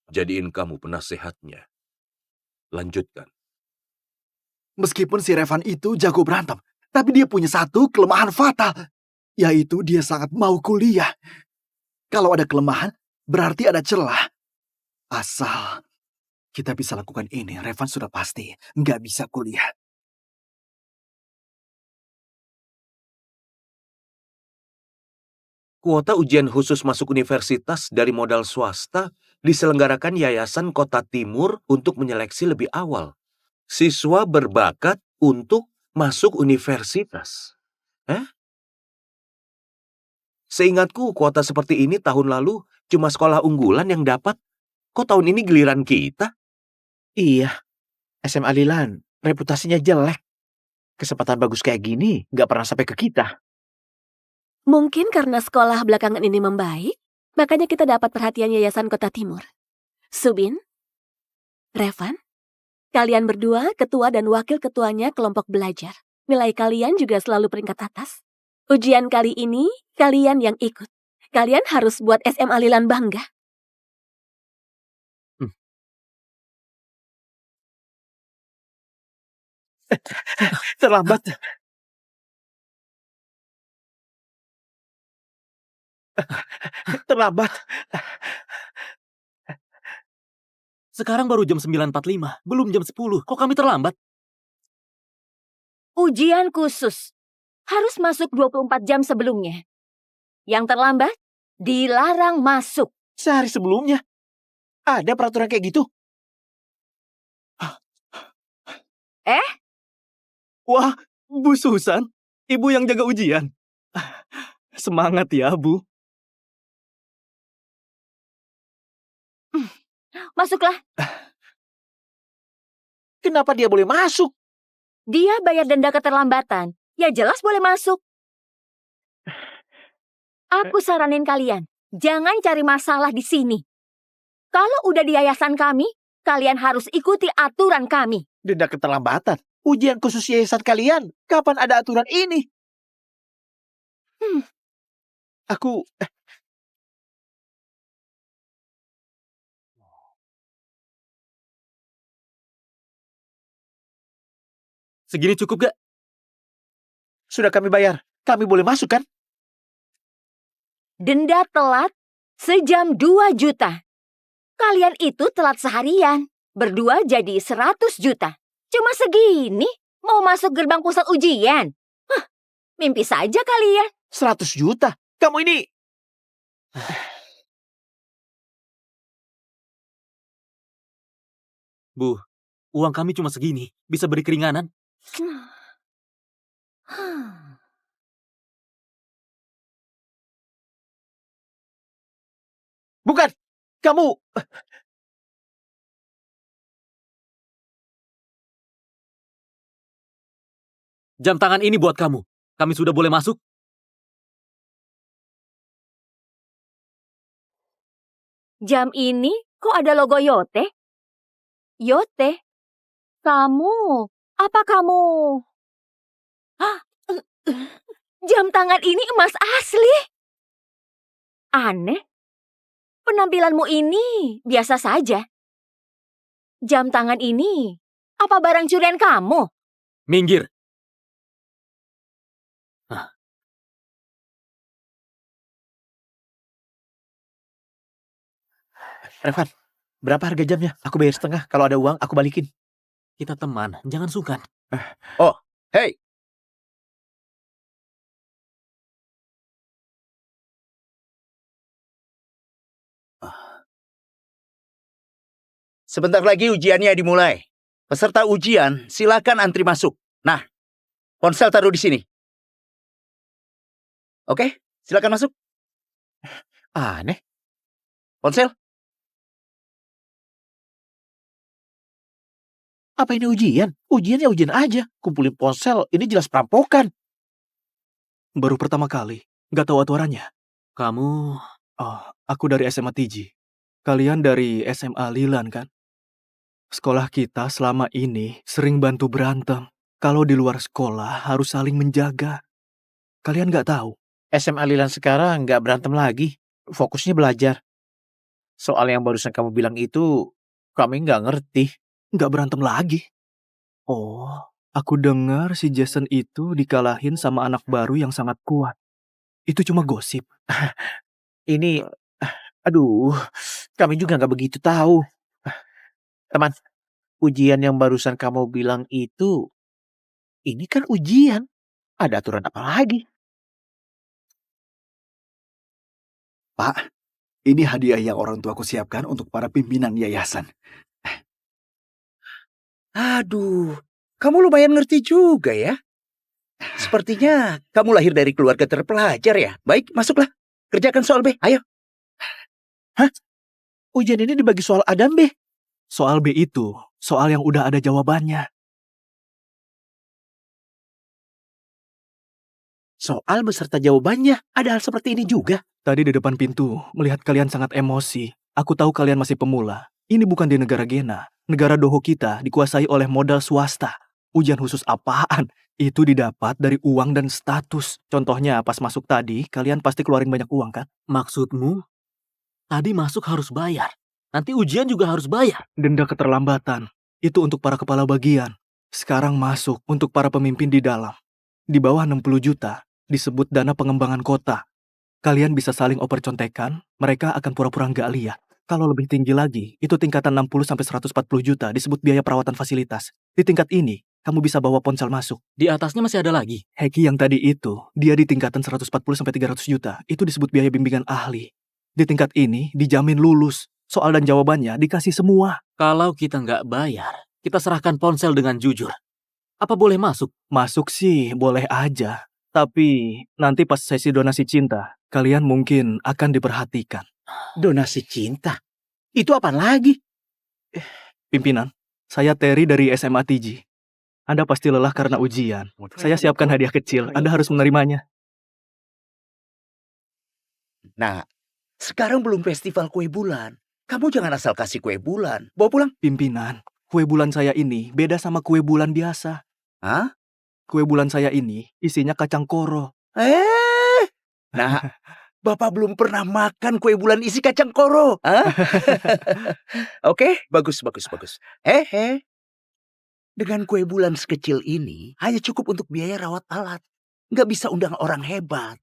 S5: jadiin kamu penasehatnya. Lanjutkan.
S2: Meskipun si Revan itu jago berantem, tapi dia punya satu kelemahan fatal, yaitu dia sangat mau kuliah. Kalau ada kelemahan, berarti ada celah. Asal kita bisa lakukan ini, Revan sudah pasti nggak bisa kuliah.
S5: Kuota ujian khusus masuk universitas dari modal swasta diselenggarakan Yayasan Kota Timur untuk menyeleksi lebih awal siswa berbakat untuk masuk universitas. Seingatku kuota seperti ini tahun lalu cuma sekolah unggulan yang dapat. Kok tahun ini giliran kita?
S2: Iya, SMA Lilan reputasinya jelek. Kesempatan bagus kayak gini nggak pernah sampai ke kita.
S1: Mungkin karena sekolah belakangan ini membaik, makanya kita dapat perhatian Yayasan Kota Timur. Subin, Revan, kalian berdua ketua dan wakil ketuanya kelompok belajar. Nilai kalian juga selalu peringkat atas. Ujian kali ini, kalian yang ikut. Kalian harus buat SMA Lilan bangga.
S2: Terlambat. Terlambat.
S3: Sekarang baru jam 9.45, belum jam 10. Kok kami terlambat?
S8: Ujian khusus harus masuk 24 jam sebelumnya. Yang terlambat dilarang masuk.
S2: Sehari sebelumnya. Ada peraturan kayak gitu?
S6: Wah, Bu Susan, ibu yang jaga ujian. Semangat ya, Bu.
S8: Masuklah.
S2: Kenapa dia boleh masuk?
S8: Dia bayar denda keterlambatan. Ya jelas boleh masuk. Aku saranin kalian, jangan cari masalah di sini. Kalau udah di yayasan kami, kalian harus ikuti aturan kami.
S2: Denda keterlambatan. Ujian khusus yayasan kalian. Kapan ada aturan ini? Aku...
S3: Segini cukup gak?
S2: Sudah kami bayar. Kami boleh masuk kan?
S8: Denda telat sejam 2 juta. Kalian itu telat seharian. Berdua jadi 100 juta. Cuma segini mau masuk gerbang pusat ujian. Mimpi saja kalian.
S2: 100 juta? Kamu ini...
S3: Bu, uang kami cuma segini. Bisa beri keringanan?
S2: Bukan! Kamu...
S3: Jam tangan ini buat kamu. Kami sudah boleh masuk?
S8: Jam ini kok ada logo Yote? Yote? Kamu? Apa kamu? Jam tangan ini emas asli. Aneh. Penampilanmu ini biasa saja. Jam tangan ini apa barang curian kamu?
S3: Minggir.
S2: Revan, berapa harga jamnya? Aku bayar setengah. Kalau ada uang, aku balikin.
S3: Kita teman, jangan sungkan.
S9: Oh, hey. Sebentar lagi ujiannya dimulai. Peserta ujian, silakan antri masuk. Nah, ponsel taruh di sini. Oke, silakan masuk.
S2: Aneh.
S9: Ponsel.
S2: Apa ini ujian? Ujian ya ujian aja. Kumpulin ponsel, ini jelas perampokan.
S6: Baru pertama kali. Gak tahu aturannya.
S3: Kamu...
S6: Oh, aku dari SMA Tiji. Kalian dari SMA Lilan kan? Sekolah kita selama ini sering bantu berantem. Kalau di luar sekolah harus saling menjaga. Kalian nggak tahu?
S2: SMA Lilan sekarang nggak berantem lagi. Fokusnya belajar. Soal yang barusan kamu bilang itu, kami nggak ngerti.
S6: Nggak berantem lagi. Oh, aku dengar si Jason itu dikalahin sama anak baru yang sangat kuat. Itu cuma gosip.
S2: Ini, aduh, kami juga nggak begitu tahu. Teman, ujian yang barusan kamu bilang itu, ini kan ujian. Ada aturan apa lagi?
S4: Pak, ini hadiah yang orang tuaku siapkan untuk para pimpinan yayasan.
S9: Aduh, kamu lumayan ngerti juga ya. Sepertinya kamu lahir dari keluarga terpelajar ya. Baik, masuklah. Kerjakan soal B, ayo.
S2: Ujian ini dibagi soal A dan B.
S6: Soal B itu, soal yang udah ada jawabannya.
S2: Soal beserta jawabannya. Ada hal seperti ini juga.
S6: Tadi di depan pintu, melihat kalian sangat emosi. Aku tahu kalian masih pemula. Ini bukan di negara Gena. Negara Doho kita dikuasai oleh modal swasta. Ujian khusus apaan? Itu didapat dari uang dan status. Contohnya pas masuk tadi, kalian pasti keluarin banyak uang kan?
S7: Maksudmu, tadi masuk harus bayar. Nanti ujian juga harus bayar.
S6: Denda keterlambatan. Itu untuk para kepala bagian. Sekarang masuk untuk para pemimpin di dalam. Di bawah 60 juta, disebut dana pengembangan kota. Kalian bisa saling oper contekan, mereka akan pura-pura nggak lihat. Kalau lebih tinggi lagi, itu tingkatan 60-140 juta disebut biaya perawatan fasilitas. Di tingkat ini, kamu bisa bawa ponsel masuk.
S7: Di atasnya masih ada lagi.
S6: Heki yang tadi itu, dia di tingkatan 140-300 juta. Itu disebut biaya bimbingan ahli. Di tingkat ini, dijamin lulus. Soal dan jawabannya dikasih semua.
S7: Kalau kita nggak bayar, kita serahkan ponsel dengan jujur. Apa boleh masuk?
S6: Masuk sih, boleh aja. Tapi, nanti pas sesi donasi cinta, kalian mungkin akan diperhatikan.
S2: Donasi cinta. Itu apaan lagi?
S6: Pimpinan, saya Terry dari SMA TG. Anda pasti lelah karena ujian. Saya siapkan hadiah kecil, Anda harus menerimanya.
S9: Nah, sekarang belum festival kue bulan. Kamu jangan asal kasih kue bulan. Bawa pulang.
S6: Pimpinan, kue bulan saya ini beda sama kue bulan biasa.
S9: Hah?
S6: Kue bulan saya ini isinya kacang koro.
S9: Nah, Bapak belum pernah makan kue bulan isi kacang koro. Hah? Oke, bagus. Dengan kue bulan sekecil ini, hanya cukup untuk biaya rawat alat. Nggak bisa undang orang hebat.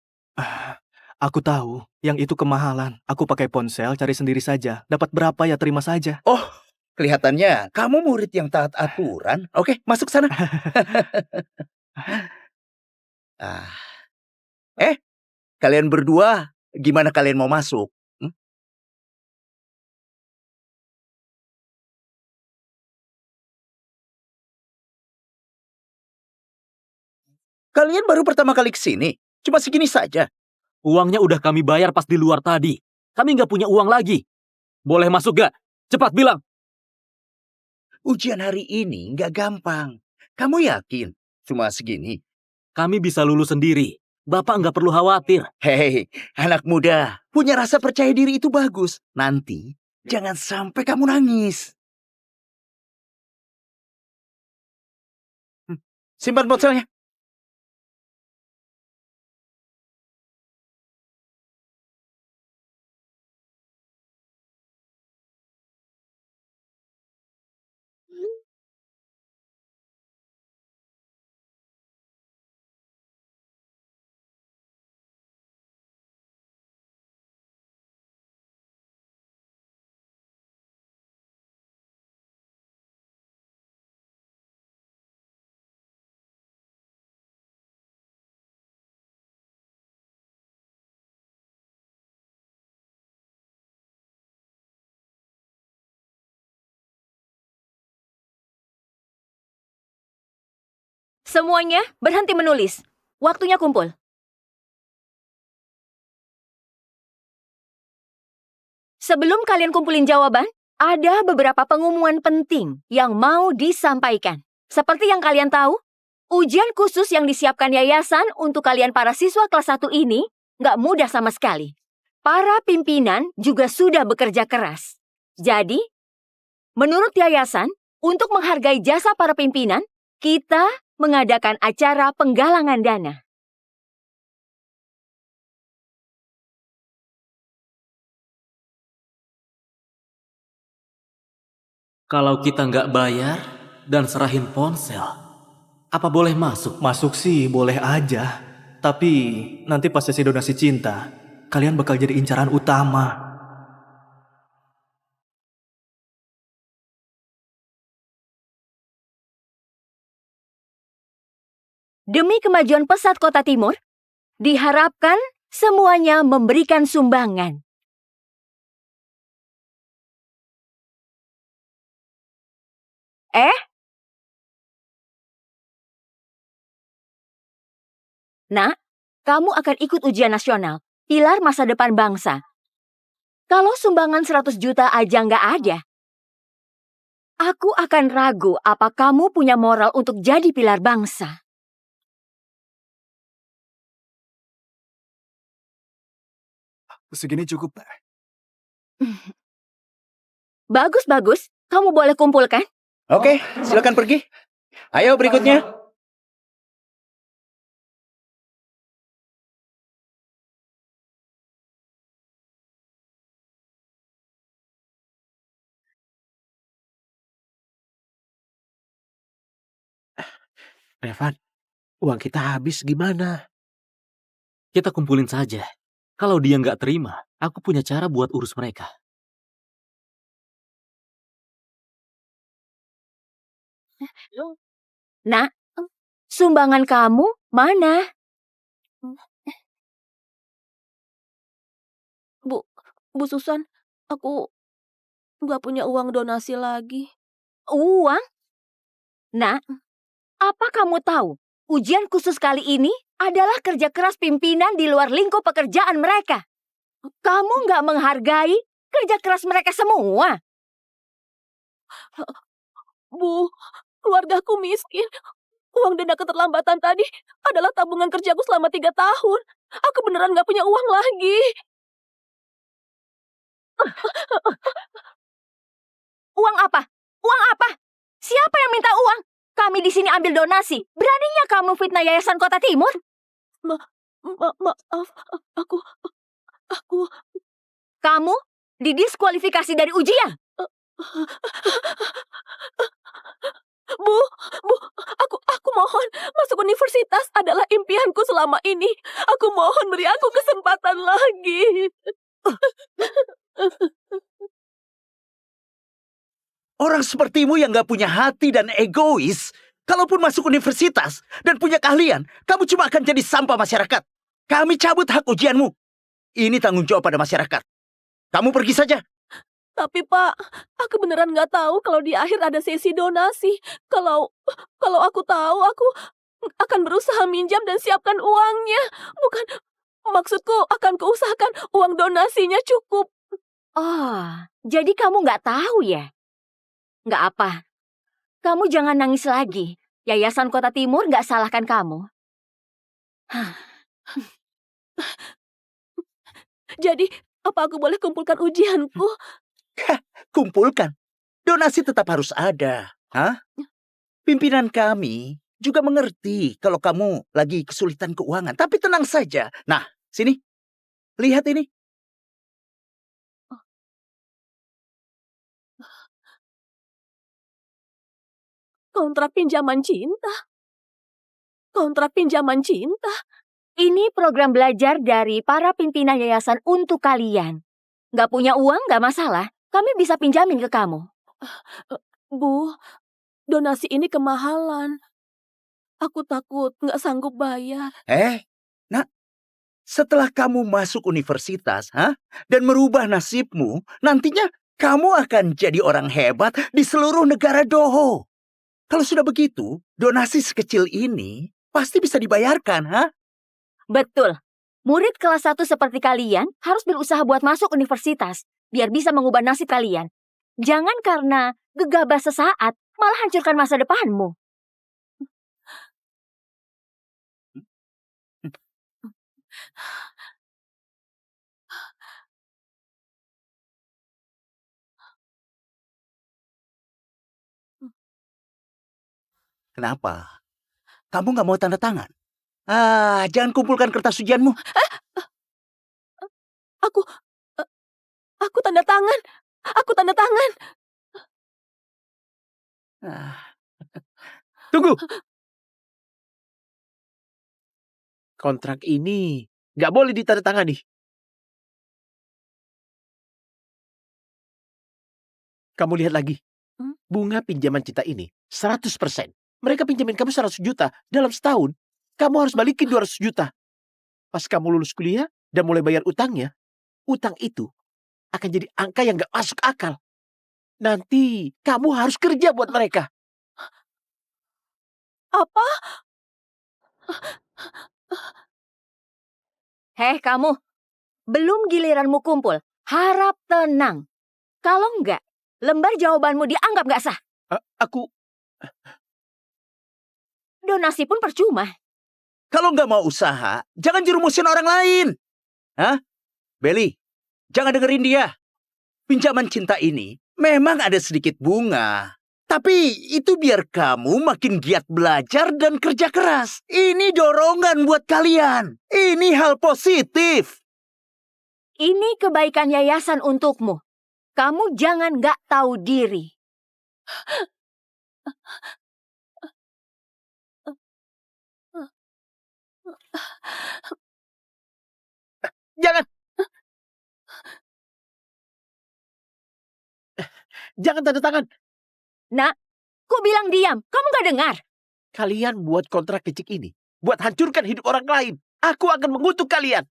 S6: Aku tahu, yang itu kemahalan. Aku pakai ponsel, cari sendiri saja. Dapat berapa ya terima saja.
S9: Oh, kelihatannya kamu murid yang taat aturan. Oke, masuk sana. Kalian berdua, gimana kalian mau masuk? Kalian baru pertama kali kesini, cuma segini saja.
S7: Uangnya udah kami bayar pas di luar tadi. Kami nggak punya uang lagi. Boleh masuk gak? Cepat bilang.
S9: Ujian hari ini nggak gampang. Kamu yakin? Cuma segini?
S7: Kami bisa lulus sendiri. Bapak nggak perlu khawatir.
S9: Hei, anak muda, punya rasa percaya diri itu bagus. Nanti, jangan sampai kamu nangis. Simpan ponselnya.
S8: Semuanya berhenti menulis. Waktunya kumpul. Sebelum kalian kumpulin jawaban, ada beberapa pengumuman penting yang mau disampaikan. Seperti yang kalian tahu, ujian khusus yang disiapkan yayasan untuk kalian para siswa kelas 1 ini nggak mudah sama sekali. Para pimpinan juga sudah bekerja keras. Jadi, Menurut yayasan, untuk menghargai jasa para pimpinan, kita mengadakan acara penggalangan dana.
S10: Kalau kita nggak bayar dan serahin ponsel, apa boleh masuk?
S6: Masuk sih boleh aja. Tapi nanti pas sesi donasi cinta, kalian bakal jadi incaran utama.
S8: Demi kemajuan pesat Kota Timur, diharapkan semuanya memberikan sumbangan. Nak, kamu akan ikut ujian nasional, pilar masa depan bangsa. Kalau sumbangan 100 juta aja nggak ada, aku akan ragu apa kamu punya moral untuk jadi pilar bangsa.
S6: Segini cukup, Pak.
S8: Bagus, kamu boleh kumpulkan.
S9: Oke, silakan pergi. Ayo berikutnya.
S2: Revan, uang kita habis gimana?
S10: Kita kumpulin saja. Kalau dia nggak terima, aku punya cara buat urus mereka.
S8: Nak, sumbangan kamu mana?
S1: Bu Susan, aku nggak punya uang donasi lagi.
S8: Uang? Nak, apa kamu tahu? Ujian khusus kali ini adalah kerja keras pimpinan di luar lingkup pekerjaan mereka. Kamu nggak menghargai kerja keras mereka semua.
S1: Bu, keluargaku miskin. Uang denda keterlambatan tadi adalah tabungan kerjaku selama 3 tahun. Aku beneran nggak punya uang lagi.
S8: Uang apa? Uang apa? Siapa yang minta uang? Kami di sini ambil donasi. Beraninya kamu fitnah Yayasan Kota Timur?
S1: Maaf, aku...
S8: Kamu didiskualifikasi dari ujian.
S1: Bu, aku mohon, masuk universitas adalah impianku selama ini. Aku mohon beri aku kesempatan lagi.
S9: Orang sepertimu yang gak punya hati dan egois, kalaupun masuk universitas dan punya keahlian, kamu cuma akan jadi sampah masyarakat. Kami cabut hak ujianmu. Ini tanggung jawab pada masyarakat. Kamu pergi saja.
S1: Tapi Pak, aku beneran nggak tahu kalau di akhir ada sesi donasi. Kalau aku tahu, aku akan berusaha minjam dan siapkan uangnya. Bukan, maksudku akan kuusahakan uang donasinya cukup.
S8: Oh, jadi kamu nggak tahu ya? Nggak apa. Kamu jangan nangis lagi. Yayasan Kota Timur nggak salahkan kamu.
S1: Jadi, apa aku boleh kumpulkan ujianku?
S9: Kumpulkan. Donasi tetap harus ada. Hah? Pimpinan kami juga mengerti kalau kamu lagi kesulitan keuangan. Tapi tenang saja. Nah, sini. Lihat ini.
S1: Kontrak pinjaman cinta. Kontrak pinjaman cinta.
S8: Ini program belajar dari para pimpinan yayasan untuk kalian. Nggak punya uang nggak masalah. Kami bisa pinjamin ke kamu.
S1: Bu, donasi ini kemahalan. Aku takut nggak sanggup bayar.
S9: Nak. Setelah kamu masuk universitas, dan merubah nasibmu, nantinya kamu akan jadi orang hebat di seluruh negara Doho. Kalau sudah begitu, donasi sekecil ini pasti bisa dibayarkan,
S8: Betul. Murid kelas 1 seperti kalian harus berusaha buat masuk universitas, biar bisa mengubah nasib kalian. Jangan karena gegabah sesaat, malah hancurkan masa depanmu.
S9: Kenapa? Kamu nggak mau tanda tangan? Jangan kumpulkan kertas ujianmu.
S1: Aku, eh, aku tanda tangan. Aku tanda tangan.
S2: Tunggu. Kontrak ini nggak boleh ditandatangani. Kamu lihat lagi. Bunga pinjaman kita ini 100%. Mereka pinjamin kamu 100 juta dalam setahun. Kamu harus balikin 200 juta. Pas kamu lulus kuliah dan mulai bayar utangnya, utang itu akan jadi angka yang gak masuk akal. Nanti kamu harus kerja buat mereka.
S1: Apa?
S8: Heh kamu, belum giliranmu kumpul. Harap tenang. Kalau enggak, lembar jawabanmu dianggap nggak sah.
S2: Aku...
S8: Donasi pun percuma.
S9: Kalau nggak mau usaha, jangan jerumusin orang lain. Hah? Belly, jangan dengerin dia. Pinjaman cinta ini memang ada sedikit bunga. Tapi itu biar kamu makin giat belajar dan kerja keras. Ini dorongan buat kalian. Ini hal positif.
S8: Ini kebaikan yayasan untukmu. Kamu jangan nggak tahu diri.
S2: Jangan. Jangan tanda tangan.
S8: Nak, kok bilang diam? Kamu nggak dengar?
S2: Kalian buat kontrak kecil ini. Buat hancurkan hidup orang lain. Aku akan mengutuk kalian.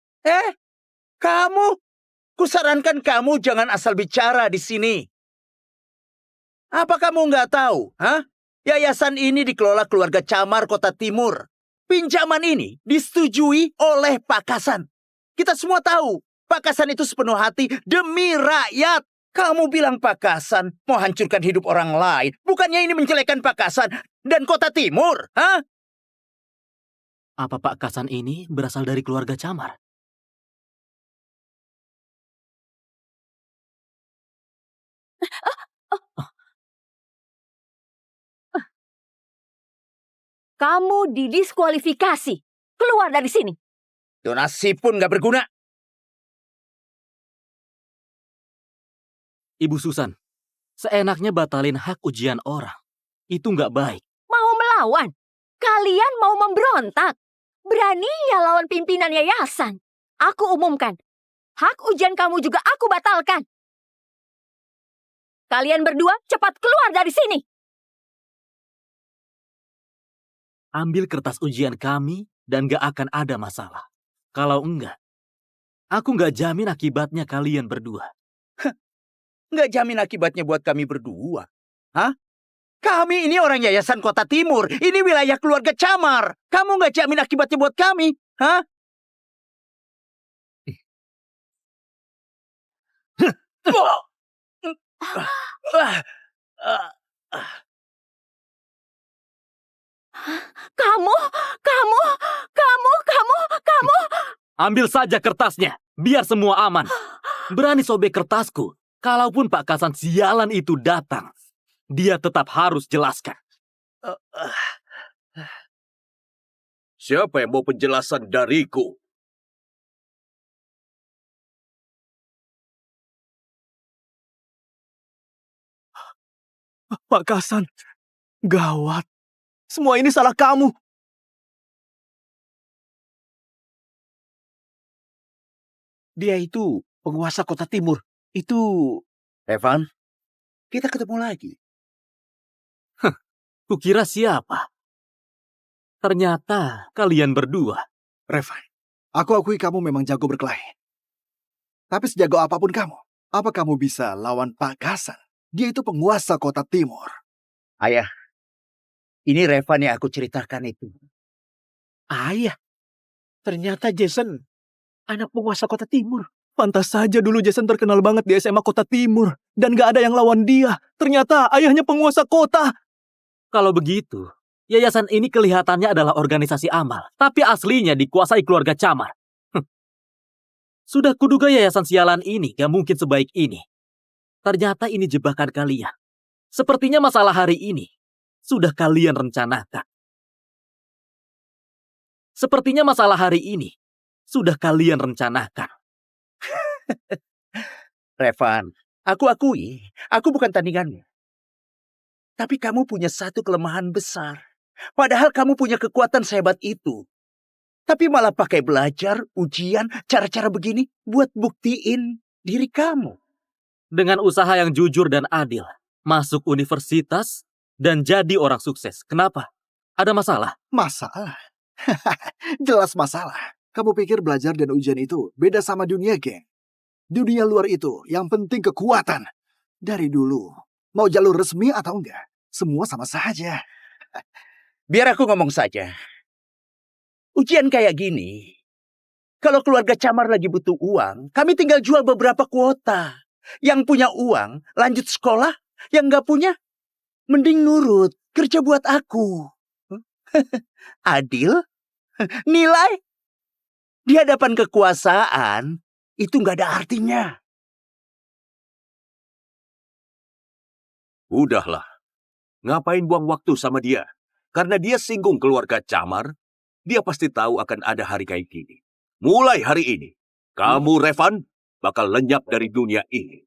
S9: Kamu? Kusarankan kamu jangan asal bicara di sini. Apa kamu nggak tahu? Yayasan ini dikelola keluarga Camar Kota Timur. Pinjaman ini disetujui oleh Pak Kasan. Kita semua tahu, Pak Kasan itu sepenuh hati demi rakyat. Kamu bilang Pak Kasan mau hancurkan hidup orang lain. Bukannya ini menjelekkan Pak Kasan dan Kota Timur,
S10: Apa Pak Kasan ini berasal dari keluarga Camar?
S8: Kamu didiskualifikasi. Keluar dari sini.
S9: Donasi pun nggak berguna.
S10: Ibu Susan, seenaknya batalin hak ujian orang. Itu nggak baik.
S8: Mau melawan? Kalian mau memberontak? Berani ya lawan pimpinan yayasan? Aku umumkan. Hak ujian kamu juga aku batalkan. Kalian berdua cepat keluar dari sini.
S10: Ambil kertas ujian kami dan gak akan ada masalah. Kalau enggak, aku gak jamin akibatnya kalian berdua.
S9: Nggak jamin akibatnya buat kami berdua. Kami ini orang Yayasan Kota Timur. Ini wilayah keluarga Camar. Kamu nggak jamin akibatnya buat kami.
S8: Kamu.
S10: Ambil saja kertasnya, biar semua aman. Berani sobek kertasku, kalaupun Pak Kasan sialan itu datang, dia tetap harus jelaskan.
S5: Siapa yang mau penjelasan dariku?
S6: Pak Kasan, gawat. Semua ini salah kamu.
S2: Dia itu penguasa Kota Timur. Itu...
S9: Evan, kita ketemu lagi.
S10: Kukira siapa? Ternyata kalian berdua.
S4: Revan, aku akui kamu memang jago berkelahi. Tapi sejago apapun kamu, apa kamu bisa lawan Pak Kasan? Dia itu penguasa Kota Timur.
S9: Ayah, ini Revan yang aku ceritakan itu.
S2: Ayah. Ternyata Jason anak penguasa Kota Timur.
S6: Pantas saja dulu Jason terkenal banget di SMA Kota Timur. Dan gak ada yang lawan dia. Ternyata ayahnya penguasa kota.
S10: Kalau begitu, yayasan ini kelihatannya adalah organisasi amal, tapi aslinya dikuasai keluarga Camar. Sudah kuduga yayasan sialan ini gak mungkin sebaik ini. Ternyata ini jebakan kalian. Sepertinya masalah hari ini sudah kalian rencanakan. Sepertinya masalah hari ini sudah kalian rencanakan.
S9: Revan, aku akui, aku bukan tandinganmu. Tapi kamu punya satu kelemahan besar. Padahal kamu punya kekuatan sehebat itu. Tapi malah pakai belajar, ujian, cara-cara begini buat buktiin diri kamu.
S10: Dengan usaha yang jujur dan adil, masuk universitas dan jadi orang sukses. Kenapa? Ada masalah?
S4: Masalah? Jelas masalah. Kamu pikir belajar dan ujian itu beda sama dunia, geng? Dunia luar itu yang penting kekuatan. Dari dulu, mau jalur resmi atau enggak, semua sama saja.
S9: Biar aku ngomong saja. Ujian kayak gini, kalau keluarga Camar lagi butuh uang, kami tinggal jual beberapa kuota. Yang punya uang, lanjut sekolah. Yang nggak punya, mending nurut, kerja buat aku. Adil? Nilai? Di hadapan kekuasaan, itu nggak ada artinya.
S5: Udahlah, ngapain buang waktu sama dia? Karena dia singgung keluarga Camar, dia pasti tahu akan ada hari kayak gini. Mulai hari ini, kamu Revan bakal lenyap dari dunia ini.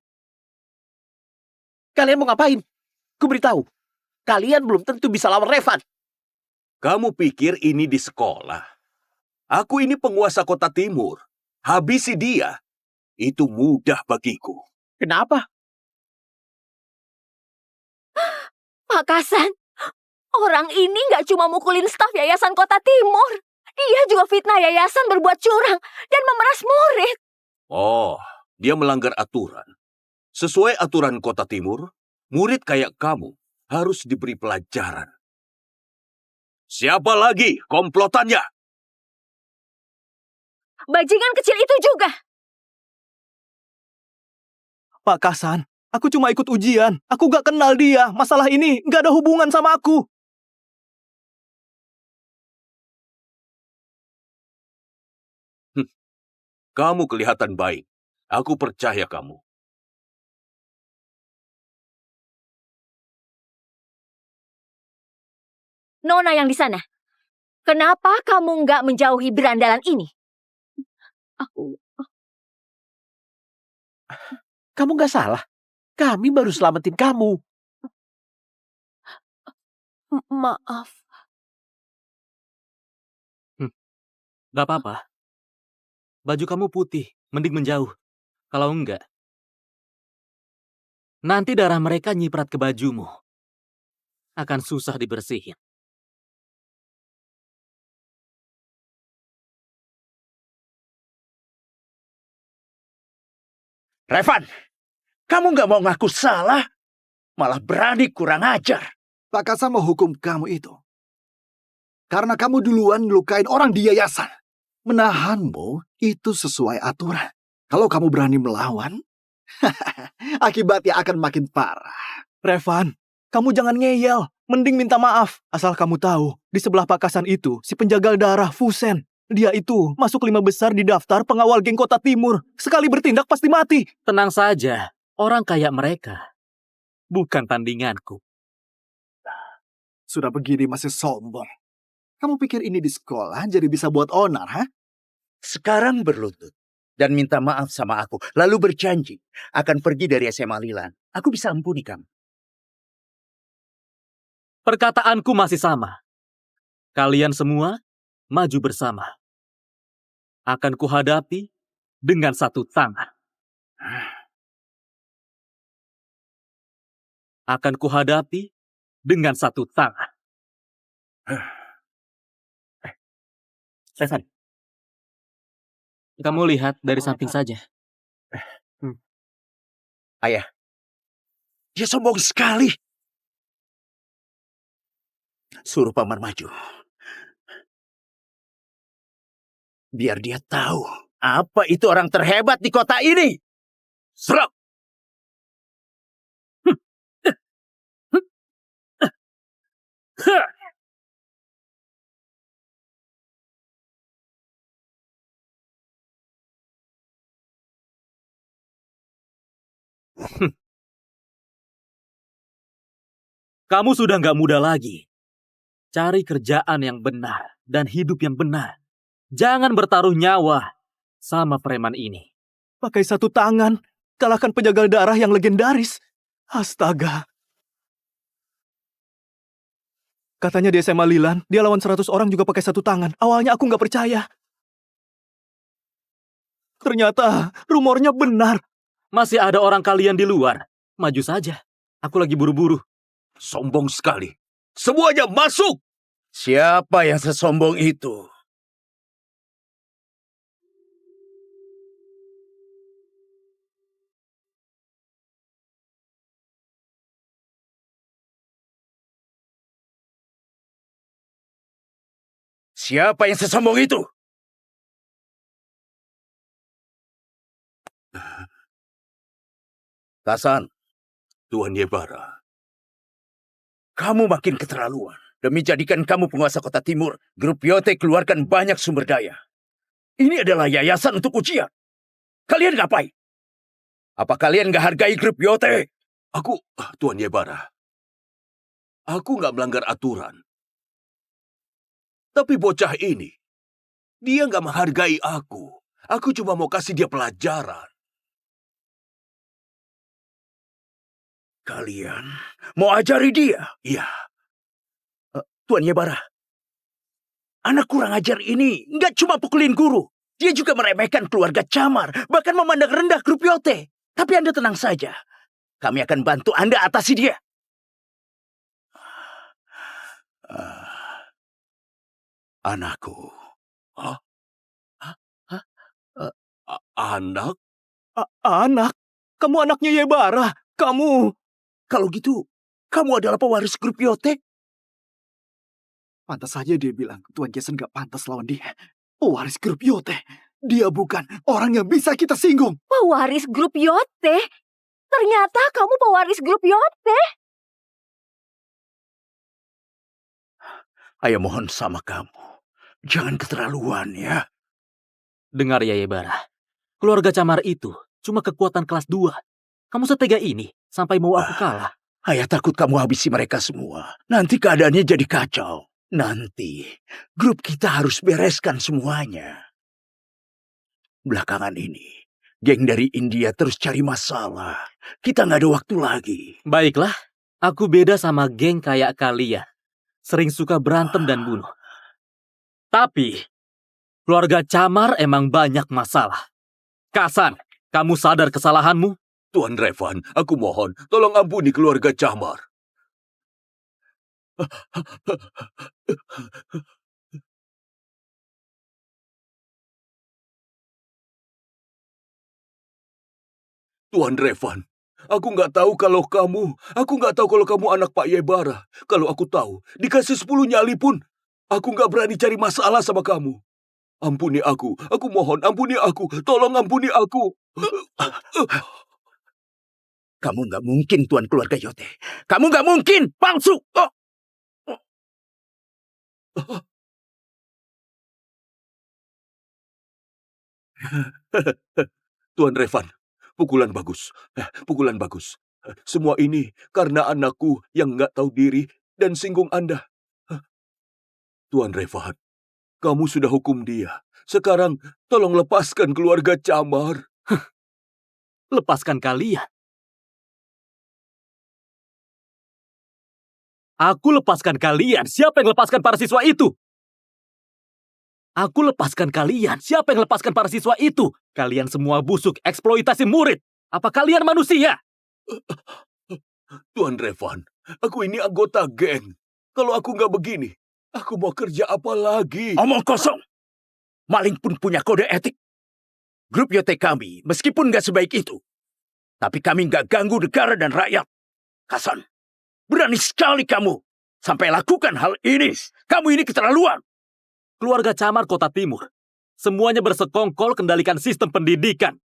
S2: Kalian mau ngapain? Ku beritahu, kalian belum tentu bisa lawan Revan.
S5: Kamu pikir ini di sekolah? Aku ini penguasa kota timur. Habisi dia. Itu mudah bagiku.
S2: Kenapa?
S8: Pak Kasan, orang ini nggak cuma mukulin staf Yayasan Kota Timur. Dia juga fitnah yayasan berbuat curang dan memeras murid.
S5: Oh, dia melanggar aturan. Sesuai aturan kota timur, murid kayak kamu harus diberi pelajaran. Siapa lagi komplotannya?
S8: Bajingan kecil itu juga.
S6: Pak Kasan, aku cuma ikut ujian. Aku gak kenal dia. Masalah ini gak ada hubungan sama aku.
S5: Kamu kelihatan baik. Aku percaya kamu.
S8: Nona yang di sana, kenapa kamu nggak menjauhi berandalan ini?
S2: Kamu nggak salah. Kami baru selamatin kamu.
S1: Maaf.
S10: Gak apa-apa. Baju kamu putih, mending menjauh. Kalau enggak, nanti darah mereka nyiprat ke bajumu. Akan susah dibersihin.
S9: Revan, kamu nggak mau ngaku salah, malah berani kurang ajar.
S4: Pak Kasan mau hukum kamu itu. Karena kamu duluan melukain orang di yayasan. Menahanmu itu sesuai aturan. Kalau kamu berani melawan, akibatnya akan makin parah.
S6: Revan, kamu jangan ngeyel. Mending minta maaf. Asal kamu tahu, di sebelah Pak Kasan itu, si penjaga darah Fusen. Dia itu masuk 5 besar di daftar pengawal geng Kota Timur. Sekali bertindak pasti mati.
S10: Tenang saja, orang kayak mereka bukan tandinganku.
S4: Sudah begini masih sombong. Kamu pikir ini di sekolah jadi bisa buat onar, ha?
S9: Sekarang berlutut dan minta maaf sama aku. Lalu berjanji akan pergi dari SMA Lilan. Aku bisa ampuni kamu.
S10: Perkataanku masih sama. Kalian semua maju bersama. Akan kuhadapi dengan satu tangan. Akan kuhadapi dengan satu tangan.
S3: Revan,
S10: Kamu lihat dari samping saja.
S9: Ayah, dia sombong sekali. Suruh paman maju. Biar dia tahu apa itu orang terhebat di kota ini.
S5: Serang!
S10: Kamu sudah nggak muda lagi. Cari kerjaan yang benar dan hidup yang benar. Jangan bertaruh nyawa sama preman ini.
S6: Pakai satu tangan, kalahkan penjaga darah yang legendaris. Astaga. Katanya di SMA Lilan, dia lawan 100 orang juga pakai satu tangan. Awalnya aku nggak percaya. Ternyata rumornya benar.
S10: Masih ada orang kalian di luar. Maju saja. Aku lagi buru-buru.
S5: Sombong sekali. Semuanya masuk!
S9: Siapa yang sesombong itu? Siapa yang sesombong itu? Kasan,
S5: Tuan Yebara.
S9: kamu makin keterlaluan. Demi jadikan kamu penguasa kota timur, grup Yote keluarkan banyak sumber daya. Ini adalah yayasan untuk ujian. Kalian ngapain? Apa kalian nggak hargai grup Yote?
S5: Tuan Yebara. Aku nggak melanggar aturan. Tapi bocah ini, dia nggak menghargai aku. Aku cuma mau kasih dia pelajaran.
S9: Kalian mau ajari dia?
S5: Iya.
S9: Tuan Yebara, anak kurang ajar ini nggak cuma pukulin guru. Dia juga meremehkan keluarga Camar, bahkan memandang rendah grup Yote. Tapi Anda tenang saja. Kami akan bantu Anda atasi dia.
S5: Anakku. Anak?
S6: Anak? Kamu anaknya Yebara. Kamu...
S9: Kalau gitu, kamu adalah pewaris grup Yote?
S6: Pantas saja dia bilang Tuan Jason gak pantas lawan dia. Pewaris grup Yote. Dia bukan orang yang bisa kita singgung.
S8: Pewaris grup Yote? Ternyata kamu pewaris grup Yote.
S9: Ayo mohon sama kamu. Jangan keterlaluan ya.
S10: Dengar ya Yebara. Keluarga Camar itu cuma kekuatan kelas 2. Kamu setega ini sampai mau aku kalah.
S9: Ayah takut kamu habisi mereka semua. Nanti keadaannya jadi kacau. Nanti grup kita harus bereskan semuanya. Belakangan ini, geng dari India terus cari masalah. Kita nggak ada waktu lagi.
S10: Baiklah, aku beda sama geng kayak kalian. Sering suka berantem dan bunuh. Tapi, keluarga Camar emang banyak masalah. Kasan, kamu sadar kesalahanmu?
S5: Tuan Revan, aku mohon, tolong ampuni keluarga Camar. Tuan Revan, aku nggak tahu kalau kamu anak Pak Yebara. Kalau aku tahu, dikasih 10 nyali pun, aku nggak berani cari masalah sama kamu. Ampuni aku mohon, ampuni aku, tolong ampuni aku.
S9: Kamu nggak mungkin tuan keluarga Yote. Kamu nggak mungkin, palsu.
S5: Tuan Revan, pukulan bagus. Pukulan bagus. Semua ini karena anakku yang nggak tahu diri dan singgung Anda. Tuan Revan, kamu sudah hukum dia. Sekarang tolong lepaskan keluarga Camar.
S10: Lepaskan kalian. Aku lepaskan kalian. Siapa yang lepaskan para siswa itu? Aku lepaskan kalian. Siapa yang lepaskan para siswa itu? Kalian semua busuk, eksploitasi murid. Apa kalian manusia?
S5: Tuan Revan, aku ini anggota geng. Kalau aku nggak begini, aku mau kerja apa lagi?
S9: Omong kosong. Maling pun punya kode etik. Grup Yote kami, meskipun nggak sebaik itu, tapi kami nggak ganggu negara dan rakyat. Kasan, berani sekali kamu sampai lakukan hal ini. Kamu ini keterlaluan.
S10: Keluarga Camar Kota Timur, semuanya bersekongkol kendalikan sistem pendidikan.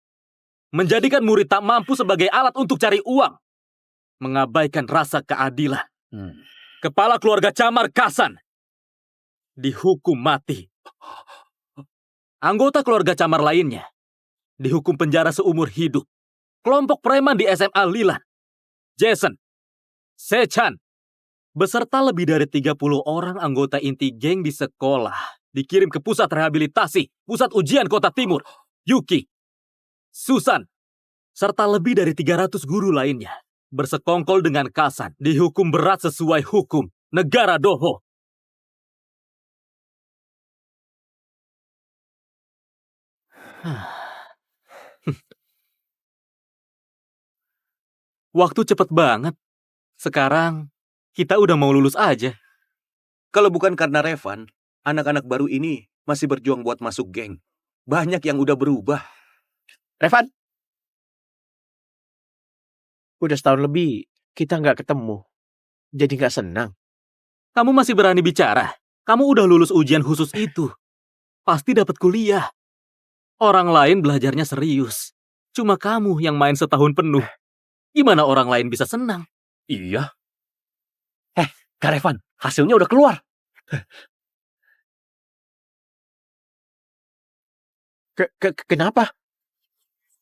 S10: Menjadikan murid tak mampu sebagai alat untuk cari uang. Mengabaikan rasa keadilan. Kepala keluarga Camar Kasan dihukum mati. Anggota keluarga Camar lainnya dihukum penjara seumur hidup. Kelompok preman di SMA Lilan, Jason, Sechan, beserta lebih dari 30 orang anggota inti geng di sekolah dikirim ke pusat rehabilitasi, pusat ujian Kota Timur. Yuki, Susan, serta lebih dari 300 guru lainnya bersekongkol dengan Kasan, dihukum berat sesuai hukum negara Doho. Waktu cepet banget. Sekarang kita udah mau lulus aja.
S5: Kalau bukan karena Revan, anak-anak baru ini masih berjuang buat masuk geng. Banyak yang udah berubah.
S2: Revan, udah setahun lebih kita nggak ketemu. Jadi nggak senang.
S10: Kamu masih berani bicara? Kamu udah lulus ujian khusus itu. Pasti dapat kuliah. Orang lain belajarnya serius. Cuma kamu yang main setahun penuh. Gimana orang lain bisa senang?
S7: Iya. Kak Revan, hasilnya udah keluar.
S2: Kenapa?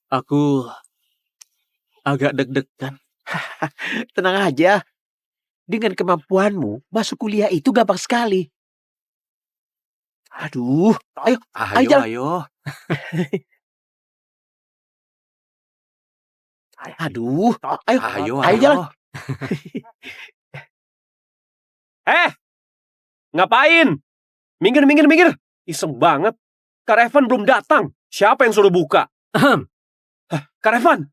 S10: Aku agak deg-degan.
S2: Tenang aja. Dengan kemampuanmu, masuk kuliah itu gampang sekali. Aduh, ayo, jalan.
S5: Ayo.
S2: Aduh,
S5: Ayo.
S2: ayo jalan.
S7: Ngapain? Minggir. Iseng banget. Kak Revan belum datang. Siapa yang suruh buka?
S10: Ahem.
S7: Kak Revan,